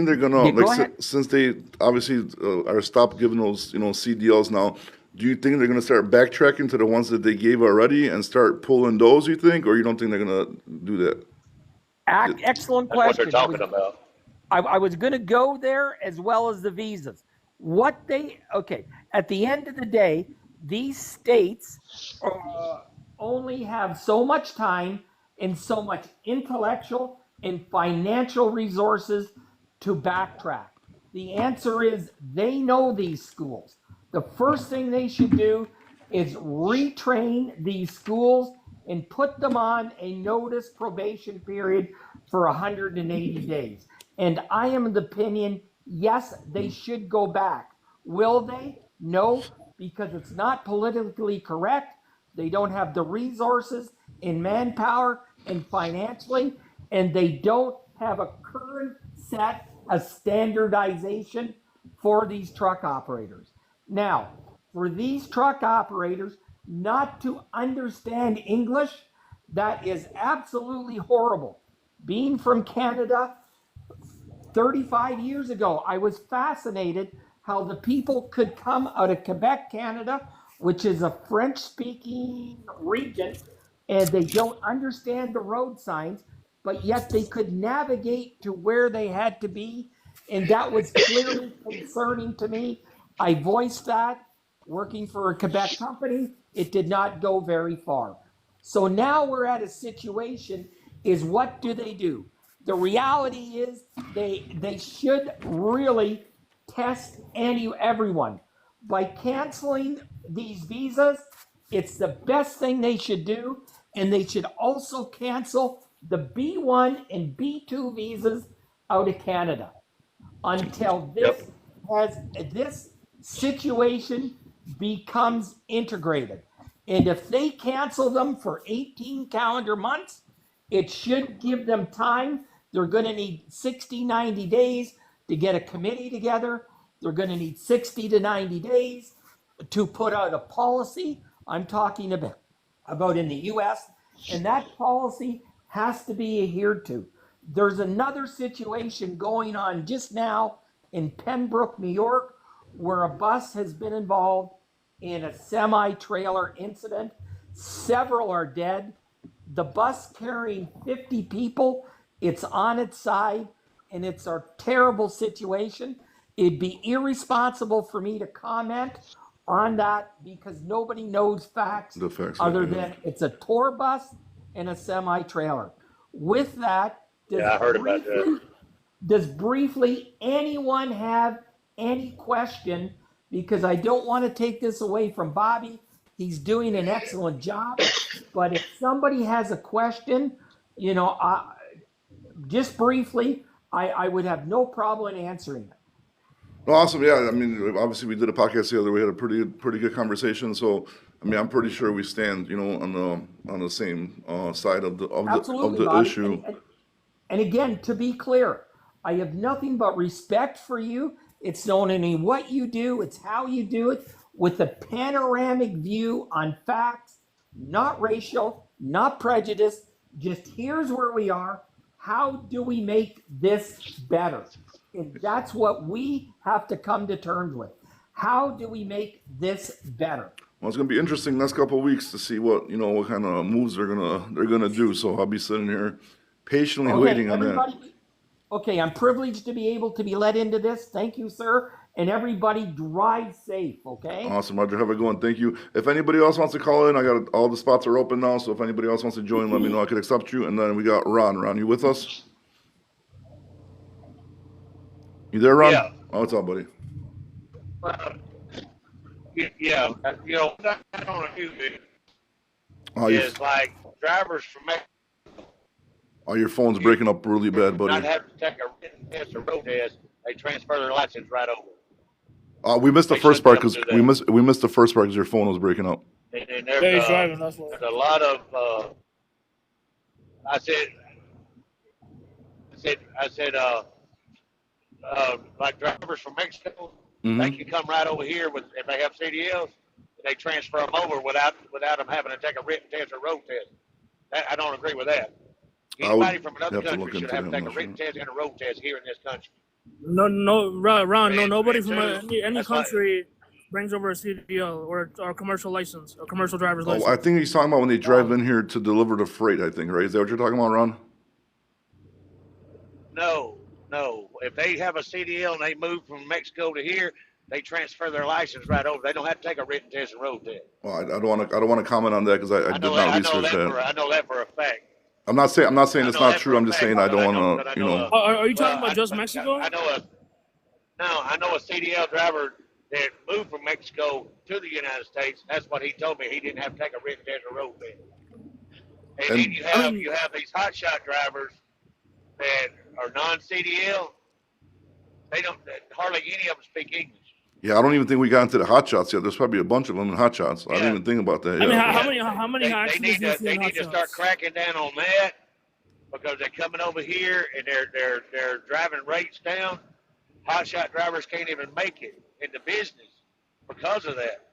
they're gonna since they obviously are stopped giving those CDLs now? Do you think they're gonna start backtracking to the ones that they gave already and start pulling those? You think, or you don't think they're gonna do that? Excellent That's what question. they're talking about. I was going to go there, as well as the visas. At the end of the day, these states only have so much time and so much intellectual and financial resources to backtrack. The answer is they know these schools. The first thing they should do is retrain these schools and put them on a notice probation period for 180 days. And I am of the opinion, yes, they should go back. Will they? No, because it's not politically correct. They don't have the resources in manpower and financially, and they don't have a current set of standardization for these truck operators. Now, for these truck operators not to understand English, that is absolutely horrible. Being from Canada 35 years ago, I was fascinated how the people could come out of Quebec, Canada, which is a French-speaking region, and they don't understand the road signs, but yet they could navigate to where they had to be, and that was clearly concerning to me. I voiced that working for a Quebec company. It did not go very far. So now we're at a situation is what do? The reality is they should really test everyone. By canceling these visas, it's the best thing they should do, and they should also cancel the B1 and B2 visas out of Canada until this situation becomes integrated. And if they cancel them for 18 calendar months, it should give them time. They're going to need 60, 90 days to get a committee together. They're going to need 60 to 90 days to put out a policy. I'm talking about in the US, and that policy has to be adhered to. There's another situation going on just now in Pembroke, New York, where a bus has been involved in a semi-trailer incident. Several are dead. The bus carrying 50 people, it's on its side, and it's a terrible situation. It'd be irresponsible for me to comment on that because nobody knows facts other than it's a tour bus and a semi-trailer. With that, I heard about that. does briefly anyone have any question? Because I don't want to take this away from Bobby. He's doing an excellent job. But if somebody has a question, just briefly, I would have no problem answering it. Awesome. Yeah. I mean, obviously we did a podcast together. We had a pretty good conversation. So, I mean, I'm pretty sure we stand, on the same side of the issue. And again, to be clear, I have nothing but respect for you. It's not only what you do, it's how you do it with a panoramic view on facts, not racial, not prejudice. Just here's where we are. How do we make this better? And that's what we have to come to terms with. How do we make this better? Well, it's gonna be interesting next couple of weeks to see what kind of moves they're gonna do. So I'll be sitting here patiently waiting on that. Okay, I'm privileged to be able to be let into this. Thank you, sir. And everybody drive safe, okay? Awesome, Roger. Have a good one. Thank you. If anybody else wants to call in, I got all the spots are open now. So if anybody else wants to join, let me know. I could accept you. And then we got Ron. Ron, you with us? You there, Ron? Yeah. Oh, what's up, buddy? Yeah. What I don't want to do you is like drivers from Mexico. Oh, your phone's breaking up really bad, buddy. Not have to take a written test or road test. They transfer their license right over. We missed the first part because we missed the first part because your phone was breaking up. And there's a lot of. I said, like drivers from Mexico, they can come right over here if they have CDLs. They transfer them over without them having to take a written test or road test. I don't agree with that. Anybody from another country should have to take a written test and a road test here in this country. No, Ron, nobody from any country brings over a CDL or a commercial license, a commercial driver's license. I think he's talking about when they drive in here to deliver the freight, I think, right? Is that what you're talking about, Ron? No. If they have a CDL and they move from Mexico to here, they transfer their license right over. They don't have to take a written test and road test. Well, I don't want to comment on that because I did not research that. I know that for a fact. I'm not saying it's not true. I'm just saying I don't want to, Are you talking about just Mexico? I know a CDL driver that moved from Mexico to the United States. That's what he told me. He didn't have to take a written test or road test. And then you have these hotshot drivers that are non-CDL. Hardly any of them speak English. Yeah, I don't even think we got into the hot shots yet. There's probably a bunch of them in hot shots. I didn't even think about that. I mean, how many accidents do you see in hot They need to start cracking down on that because they're coming over here and they're driving rates down. Hotshot drivers can't even make it into business because of that.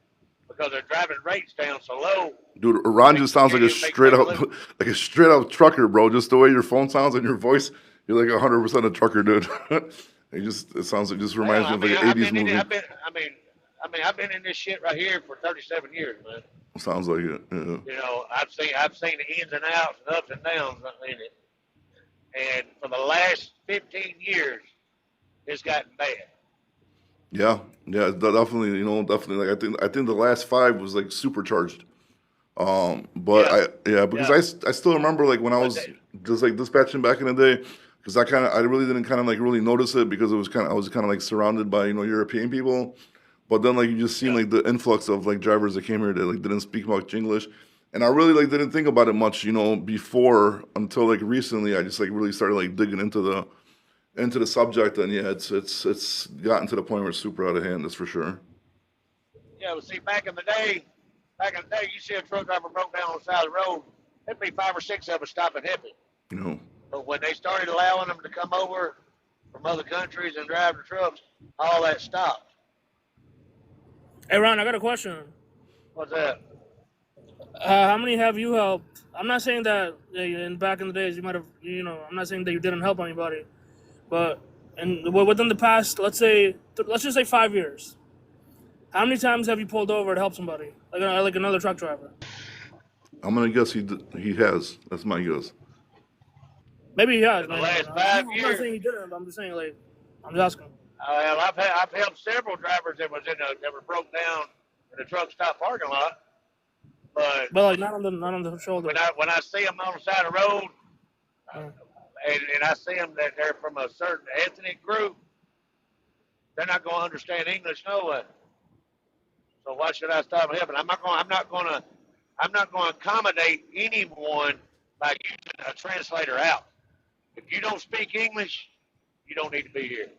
Because they're driving rates down so low. Dude, Ron just sounds like a straight up trucker, bro. Just the way your phone sounds and your voice, you're like 100% a trucker, dude. It sounds like just reminds me of like an 80s movie. I've been in this shit right here for 37 years, man. Sounds like it. Yeah. I've seen the ins and outs and ups and downs in it. And for the last 15 years, it's gotten bad. Yeah, definitely. Like I think the last 5 was like supercharged. Because I still remember like when I was just like dispatching back in the day. because I really didn't kind of like really notice it because I was kind of like surrounded by European people, but then like you just seen like the influx of like drivers that came here that like didn't speak much English, and I really like didn't think about it much before until like recently I just like really started like digging into the subject, and yeah, it's gotten to the point where it's super out of hand. That's for sure. Yeah, well, see, back in the day, you see a truck driver broke down on the side of the road, there'd be 5 or 6 of us stopping help him. But when they started allowing them to come over from other countries and drive the trucks, all that stopped. Hey, Ron, I got a question. What's that? How many have you helped? I'm not saying that back in the days you might have, I'm not saying that you didn't help anybody, but within the past, let's just say 5 years, how many times have you pulled over to help somebody, like another truck driver? I'm gonna guess he has. That's my guess. Maybe he has. In the last 5 years. I'm not saying he didn't, but I'm just saying, I'm just asking. Well, I've helped several drivers that were broke down in the truck stop parking lot. But like not on the shoulder. When I see them on the side of the road, and I see them that they're from a certain ethnic group, they're not going to understand English no way. So why should I stop helping? I'm not going to accommodate anyone by using a translator out. If you don't speak English, you don't need to be here.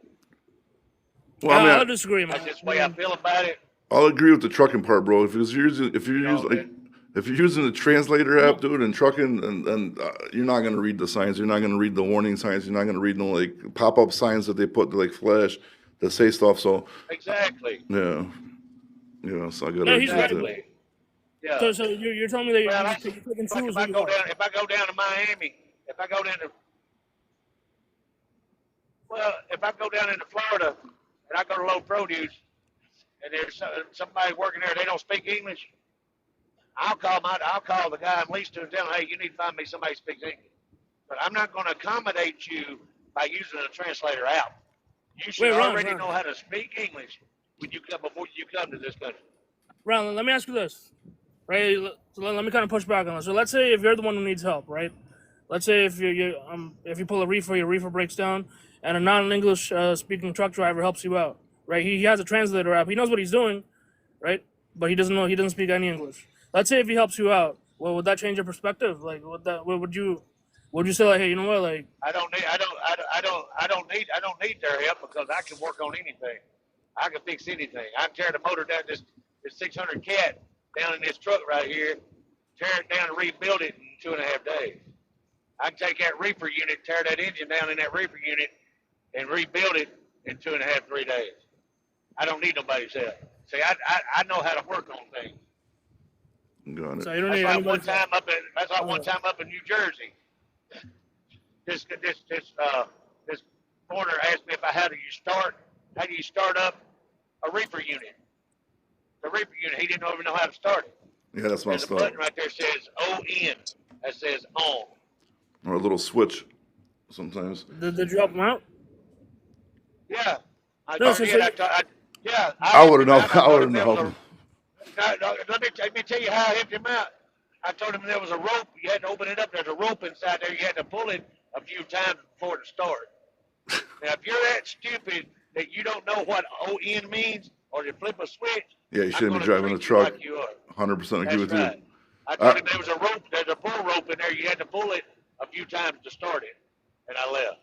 Well, I mean, I'll disagree, man. That's just the way I feel about it. I'll agree with the trucking part, bro. If you're using the translator app, dude, and trucking, and you're not gonna read the signs. You're not gonna read the warning signs. You're not gonna read no like pop-up signs that they put to like flash that say stuff. So exactly. Yeah. So I gotta. Exactly. Yeah. So you're telling me that you pick and choose. If I go down to Miami, if I go down into Florida and I go to load produce and there's somebody working there, they don't speak English, I'll call the guy I'm leased to and tell him, hey, you need to find me somebody who speaks English. But I'm not going to accommodate you by using a translator out. You should already know how to speak English before you come to this country. Ron, let me ask you this, right? So let me kind of push back on this. So let's say if you're the one who needs help, right? Let's say if you pull a reefer, your reefer breaks down, and a non-English speaking truck driver helps you out, right? He has a translator app. He knows what he's doing, right? But he doesn't speak any English. Let's say if he helps you out, well, would that change your perspective? Like, would you say like, hey, you know what, like I don't need their help because I can work on anything. I can fix anything. I can tear the motor down this 600 cat down in this truck right here, tear it down and rebuild it in 2.5 days. I can take that reefer unit, tear that engine down in that reefer unit, and rebuild it in 2.5, 3 days. I don't need nobody's help. See, I know how to work on things. Got it. So you don't that's need like one time up in New Jersey. This porter asked me how do you start up a reefer unit? The reefer unit, he didn't even know how to start it. Yeah, that's my There's stuff. a button right there says ON. That says on. Or a little switch sometimes. Did you help him out? Yeah. I wouldn't know. Let me tell you how I helped him out. I told him there was a rope. You had to open it up. There's a rope inside there. You had to pull it a few times before it started. Now, if you're that stupid that you don't know what ON means or you flip a switch, yeah, you shouldn't be driving a truck. Like you are. 100% agree with right. you. I told him there was a rope. There's a pull rope in there. You had to pull it a few times to start it, and I left.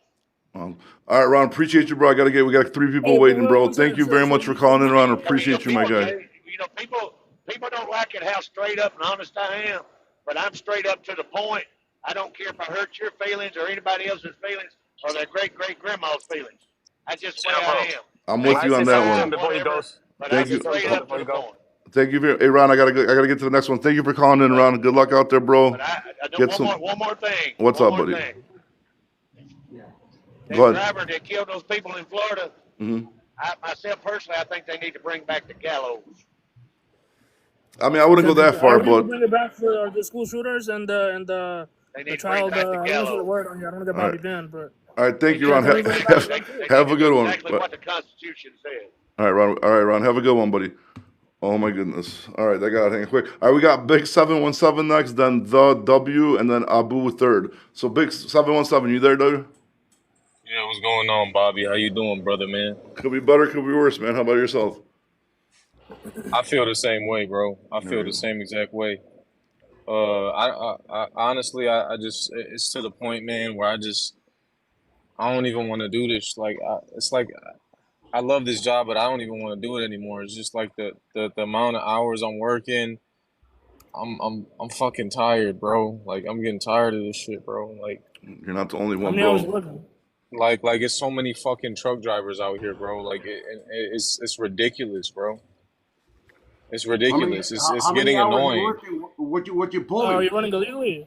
All right, Ron, appreciate you, bro. We got 3 people waiting, bro. Thank you very much for calling in, Ron. Appreciate you, my guy. People don't like it how straight up and honest I am, but I'm straight up to the point. I don't care if I hurt your feelings or anybody else's feelings or their great-great-grandma's feelings. That's just the way I am. I'm with you on that one. Before he goes. Thank you. Straight up to the point. Thank you. Hey, Ron, I gotta get to the next one. Thank you for calling in, Ron. Good luck out there, bro. One more thing. What's up, buddy? The driver that killed those people in Florida, Mm-hmm. Myself personally, I think they need to bring back the gallows. I mean, I wouldn't go that far, but bring it back for the school shooters and the child. I don't know the word on here. I don't know about Bobby Ben, but. All right, thank you, Ron. Have a good one. Exactly what the Constitution says. All right, Ron. Have a good one, buddy. Oh my goodness. All right, I got hang quick. All right, we got Big 717 next, then the W, and then Abu third. So Big 717, you there, dude? what's going on, Bobby? How you doing, brother, man? Could be better, could be worse, man. How about yourself? I feel the same way, bro. I feel the same exact way. I honestly, I just, it's to the point, man, where I don't even want to do this. Like, it's like I love this job, but I don't even want to do it anymore. It's just like the amount of hours I'm working. I'm fucking tired, bro. Like, I'm getting tired of this shit, bro. Like, You're not the only How one, many hours bro. you working? like it's so many fucking truck drivers out here, bro. Like, it's ridiculous, bro. It's ridiculous. It's How many getting hours you annoying. working? What you Are pulling? you running illegally?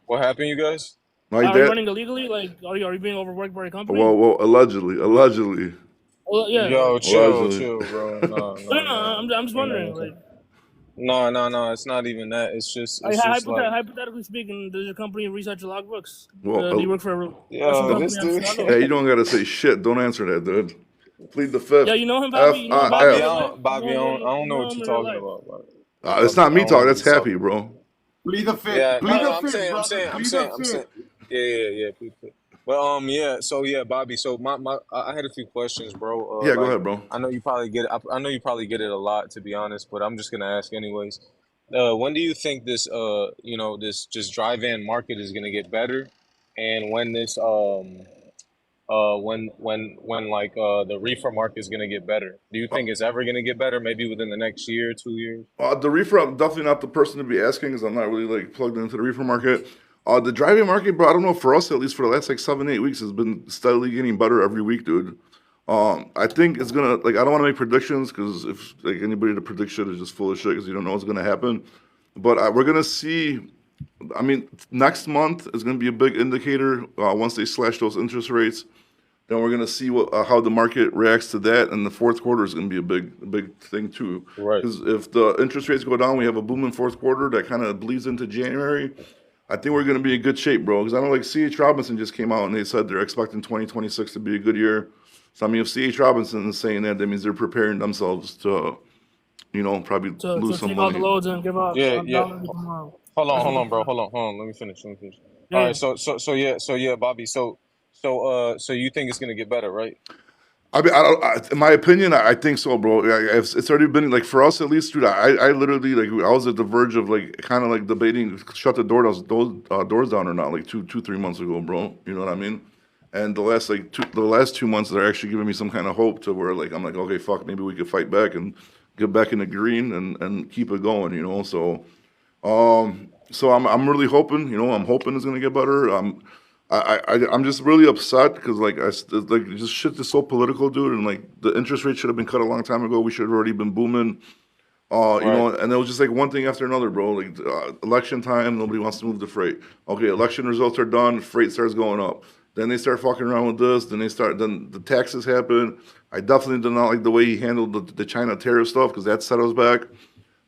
What happened, you guys? Like Are you that. running illegally? Like, are you being overworked by a company? Well, allegedly. Well, yeah. Yo, Allegedly. chill, bro. No, No, I'm just wondering. Like, no. It's not even that. It's just like, hypothetically speaking, does your company research your logbooks? Well, Do you work for a Russian yo, this company out of dude. Chicago? hey, you don't gotta say shit. Don't answer that, dude. Plead the fifth. Yeah, you know him, Bobby. You know him, Bobby, Bobby. in real life? Bobby, I don't know You what him you're in real talking life. about, bro. It's not me I don't know talking. what That's you're Happy, talking bro. Plead the fifth. Yeah, Plead no, the fifth, brother. I'm Plead the saying. fifth. Yeah, please. But yeah, so yeah, Bobby. So I had a few questions, bro. Yeah, go Like, ahead, bro. I know you probably get it. I know you probably get it a lot, to be honest. But I'm just gonna ask anyways. When do you think this this just dry van market is gonna get better, and when this when like the reefer market is gonna get better? Do you think it's ever gonna get better? Maybe within the next year, 2 years? The reefer, I'm definitely not the person to be asking because I'm not really like plugged into the reefer market. The driving market, bro, I don't know, for us at least for the last like 7, 8 weeks has been steadily getting better every week, dude. I think it's gonna like I don't want to make predictions because if like anybody to predict shit is just full of shit because you don't know what's gonna happen. But we're gonna see. I mean, next month is gonna be a big indicator once they slash those interest rates. Then we're gonna see how the market reacts to that, and the fourth quarter is gonna be a big thing too. Right. Because if the interest rates go down, we have a booming fourth quarter that kind of bleeds into January. I think we're gonna be in good shape, bro. Because I know like C.H. Robinson just came out and they said they're expecting 2026 to be a good year. So I mean, if C.H. Robinson is saying that, that means they're preparing themselves to, probably To lose some take all the money. loads and give up Yeah. tomorrow. Hold on, bro. Hold on. Let me finish. All right. So yeah, Bobby. So you think it's gonna get better, right? I mean, in my opinion, I think so, bro. It's already been like for us at least, dude. I literally like I was at the verge of like kind of like debating shut the doors down or not like 3 months ago, bro. You know what I mean? And the last 2 months they're actually giving me some kind of hope to where like I'm like okay, fuck, maybe we could fight back and get back in the green and keep it going, So I'm really hoping, I'm hoping it's gonna get better. I'm just really upset because like just shit is so political, dude, and like the interest rate should have been cut a long time ago. We should have already been booming. Right. And it was just like one thing after another, bro. Like election time, nobody wants to move the freight. Okay, election results are done, freight starts going up. Then they start fucking around with this. Then the taxes happen. I definitely did not like the way he handled the China tariff stuff because that set us back.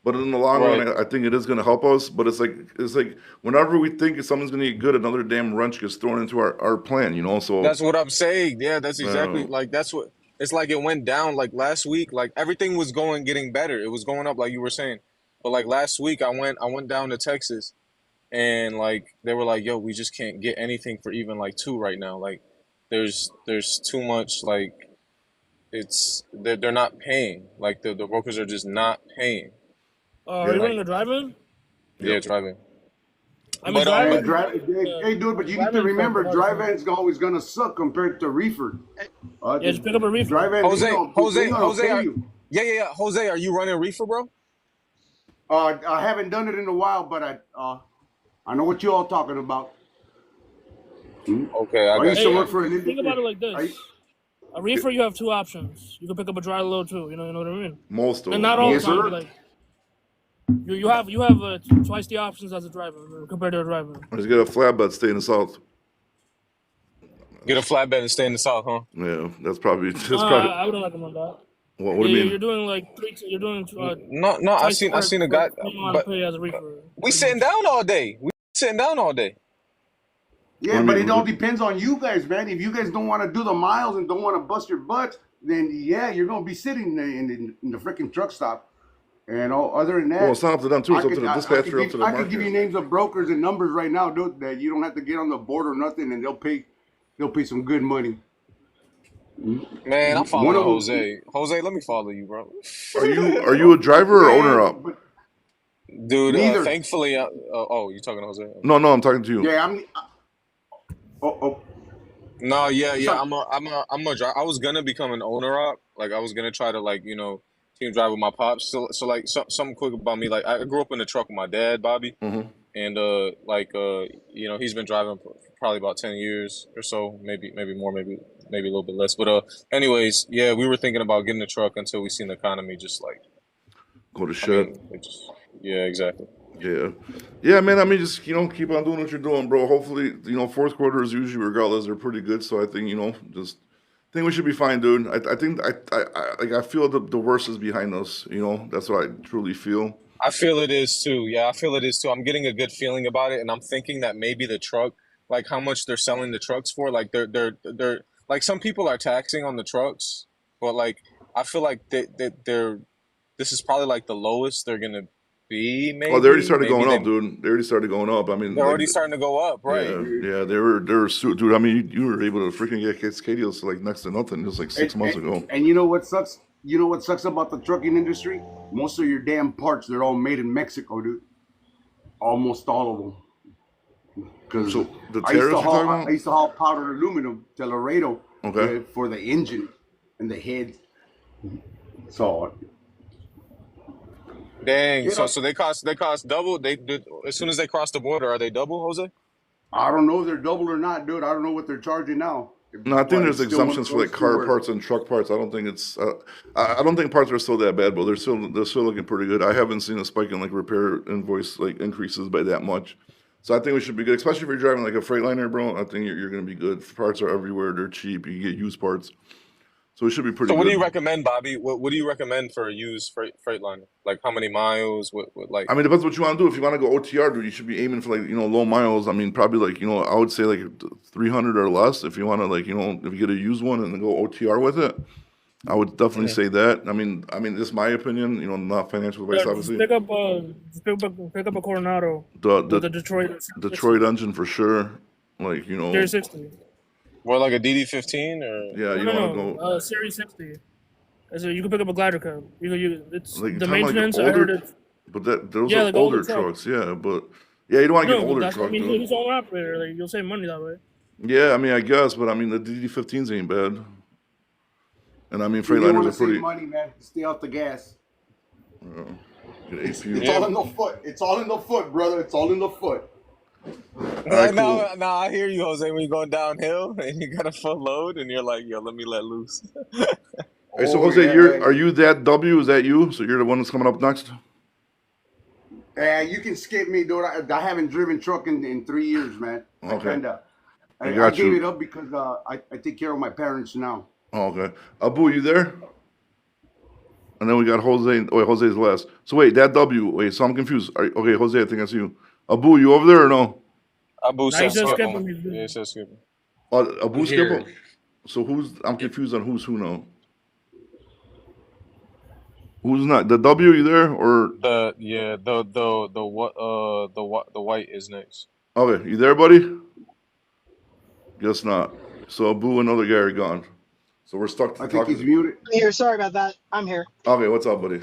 But in the long Right. run, I think it is going to help us. But it's like whenever we think something's going to get good, another damn wrench gets thrown into our plan, So That's what I'm saying. Yeah, that's exactly uh, like that's what it's like. It went down like last week. Like everything was getting better. It was going up like you were saying. But like last week, I went down to Texas, and like they were like, "Yo, we just can't get anything for even like 2 right now. Like there's too much. Like they're not paying. Like the brokers are just not paying. Are you Like running a drive-in? yeah, driving. I mean, But Hey, driving. hey, dude, but you need to Driving remember, for dry van's always gonna suck compared to reefer. Yeah, just pick up a reefer. Dry van, they gonna pay you. Yeah. Jose, are you running reefer, bro? I haven't done it in a while, but I know what you all talking about. Okay, I I got used to you. work for an Think about it like I, this: a reefer, you have 2 options. You can pick up a dry load too. You know what I mean? most of And them. not all the yes, time. sir. But like you have twice the options as a driver compared to a driver. Let's get a flatbed, stay in the south. Get a flatbed and stay in the south, huh? Yeah, that's probably I wouldn't recommend that. What do you mean? You're doing like you're doing No. I twice the seen work a guy, what you want but to pay as a reefer. we sitting down all day. Yeah, but it all depends on you guys, man. If you guys don't want to do the miles and don't want to bust your butts, then yeah, you're gonna be sitting in the freaking truck stop. And other than that, Well, it's not up to them too. It's up to the dispatcher, up to the I can give you market. names of brokers and numbers right now, dude, that you don't have to get on the board or nothing, and they'll pay they'll pay some good money. Man, I'm One following of them, Jose. Jose, let me follow you, bro. Are you a driver or owner man, up? but Dude, neither. thankfully, oh, you talking to Jose? Okay. No, I'm talking to you. Yeah, oh, No, yeah. son, I'm a driver. I was gonna become an owner op. Like, I was gonna try to, like, team drive with my pops. So like, something quick about me. Like, I grew up in the truck with my dad, Bobby, Mm-hmm. and he's been driving for probably about 10 years or so, maybe more, maybe a little bit less. But anyways, yeah, we were thinking about getting a truck until we seen the economy just like, Go to I shit. mean, yeah, exactly. Yeah, man. I mean, just keep on doing what you're doing, bro. Hopefully, fourth quarter is usually, regardless, they're pretty good. So I think just think we should be fine, dude. I think I feel the worst is behind us. That's what I truly feel. I feel it is too. Yeah, I feel it is too. I'm getting a good feeling about it, and I'm thinking that maybe the truck, like how much they're selling the trucks for, like they're like, some people are taxing on the trucks, but like I feel like they're this is probably like the lowest they're gonna be. Oh, they already Maybe started going up, they dude. They already started going up. I mean, they're like, already starting to go up, right? yeah. They were dude. I mean, you were able to freaking get Cascadios to like next to nothing just like 6 months ago. and you know what sucks? You know what sucks about the trucking industry? Most of your damn parts, they're all made in Mexico, dude. Almost all of them. Because So the tariffs you're talking I about? used to haul powdered aluminum to Laredo Okay. for the engine and the head. So Dang. you know, So they cost double. They as soon as they cross the border, are they double, Jose? I don't know if they're double or not, dude. I don't know what they're charging now. No, I think But there's it's still one of exemptions for like those two car where parts and truck parts. I don't think it's. I don't think parts are still that bad, but they're still looking pretty good. I haven't seen a spike in like repair invoice like increases by that much. So I think we should be good, especially if you're driving like a Freightliner, bro. I think you're gonna be good. Parts are everywhere. They're cheap. You can get used parts, so we should be pretty So what do you good. recommend, Bobby? What do you recommend for a used Freightliner? Like, how many miles? What like? I mean, it depends what you want to do. If you want to go OTR, dude, you should be aiming for like low miles. I mean, probably like I would say like 300 or less. If you want to like if you get a used one and then go OTR with it, I would definitely say that. I mean, this is my opinion. Not financial advice, Yeah, just obviously. pick up a Coronado The with the the Detroit engine for sure. Like Series 60. Or like a DD15 or? yeah, you No, don't want to go Series 60. So you can pick up a glider cub. It's like you're the talking maintenance. like I heard older, it. but those Yeah, are like older older truck. trucks. Yeah, but yeah, you don't want to get No, an but older that's truck, who's dude. all operator. Like you'll save money that way. Yeah, I mean, I guess, but I mean, the DD15s ain't bad, and I mean, if you Freightliners want are to save pretty. money, man, stay off the gas. Get It's APU. Yeah. all in the foot. It's all in the foot, brother. It's all in the foot. All right, cool. Now I hear you, Jose. When you're going downhill and you got a full load, and you're like, "Yo, let me let loose." Hey, so Oh Jose, yeah, are you that W? Is that you? So you're the one that's coming up next? you can skip me, dude. I haven't driven truck in 3 years, man. Okay. I I got gave you. it up because I take care of my parents now. Oh, okay. Abu, you there? And then we got Jose. Wait, Jose's last. So wait, that W. Wait, so I'm confused. Okay, Jose, I think I see you. Abu, you over there or no? Abu Now you said just skip skip him. him. Yeah, he said skip him. Oh, Abu I'm skip here. him? So I'm confused on who's who now. Who's not? The W, you there? Or, The white is next. okay, you there, buddy? Guess not. So Abu and another guy are gone. So we're stuck to I think he's talking. muted. I'm here. Sorry about that. I'm here. Okay, what's up, buddy?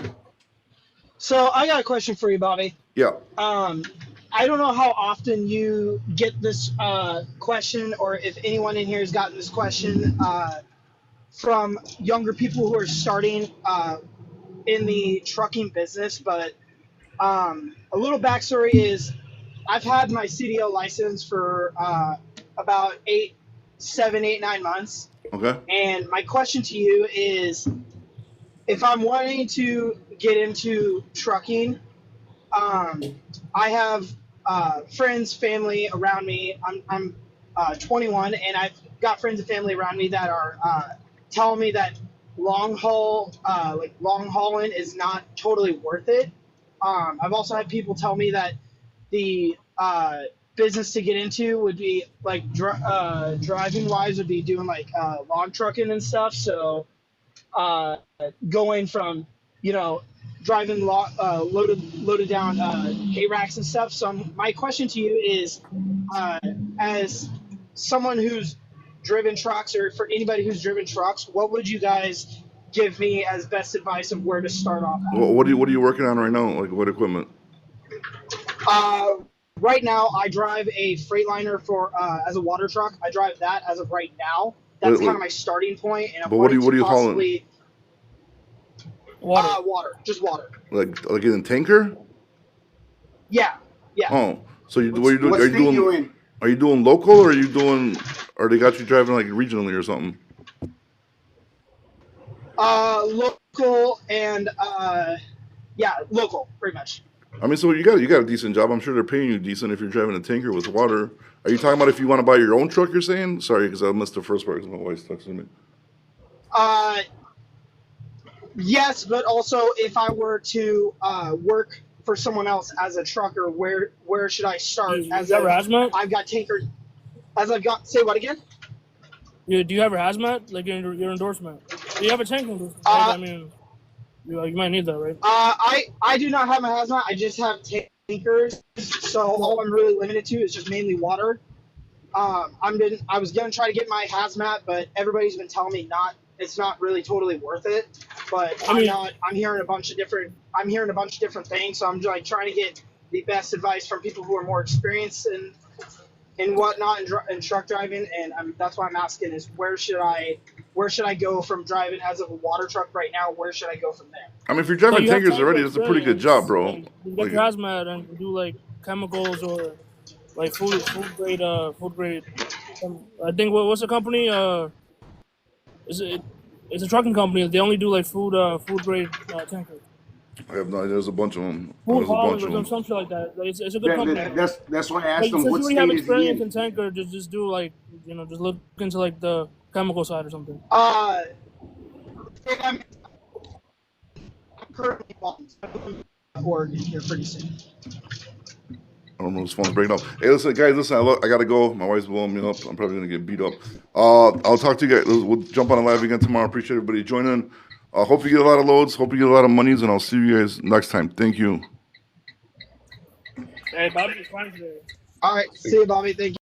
So I got a question for you, Bobby. Yeah. I don't know how often you get this question, or if anyone in here has gotten this question from younger people who are starting in the trucking business. But a little backstory is I've had my CDL license for about 9 months. Okay. And my question to you is, if I'm wanting to get into trucking, I have friends, family around me. I'm 21, and I've got friends and family around me that are telling me that long hauling is not totally worth it. I've also had people tell me that the business to get into would be like driving wise would be doing like log trucking and stuff. So going from driving loaded down hay racks and stuff. So my question to you is, as someone who's driven trucks, or for anybody who's driven trucks, what would you guys give me as best advice of where to start off at? What are you working on right now? Like what equipment? Right now, I drive a Freightliner for as a water truck. I drive that as of right now. That's kind of my starting point, and I'm But what are you possibly Water. water, just water. like in a tanker? Yeah, yeah. Oh, so what are you doing? What state you in? Are you doing local, or are you doing? Or they got you driving like regionally or something? Local and yeah, local, pretty much. I mean, so you got a decent job. I'm sure they're paying you decent if you're driving a tanker with water. Are you talking about if you want to buy your own truck? You're saying? Sorry, because I missed the first part because my wife's texting me. Yes, but also if I were to work for someone else as a trucker, where should I start? Do you have hazmat? I've got tanker. As I've got, say what again? Do you have a hazmat? Like your endorsement? Do you have a tank endorsement? Right? I mean, you might need that, right? I do not have my hazmat. I just have tankers. So all I'm really limited to is just mainly water. I was gonna try to get my hazmat, but everybody's been telling me it's not really totally worth it. But I'm hearing a bunch of different things. So I'm like trying to get the best advice from people who are more experienced and whatnot in truck driving, and that's why I'm asking is where should I go from driving as of a water truck right now? Where should I go from there? I mean, if you're driving tankers already, that's a pretty good job, bro. You get your hazmat and you do like chemicals or like food grade. I think what's the company? It's a trucking company. They only do like food grade tankers. I have no idea. There's a bunch of them. Food hauling or some shit like that. Like, it's a good company. That's why I asked them Since what you state have is experience he in tanker, just do like just look into like the chemical side or something. I'm currently on Oregon here pretty soon. I don't know, his phone's breaking up. Hey, guys, I gotta go. My wife's blowing me up. I'm probably gonna get beat up. I'll talk to you guys. We'll jump on a live again tomorrow. Appreciate everybody joining. Hope you get a lot of loads. Hope you get a lot of monies, and I'll see you guys next time. Thank you. Hey, Bobby's fine today. All right, see you, Bobby. Thank you.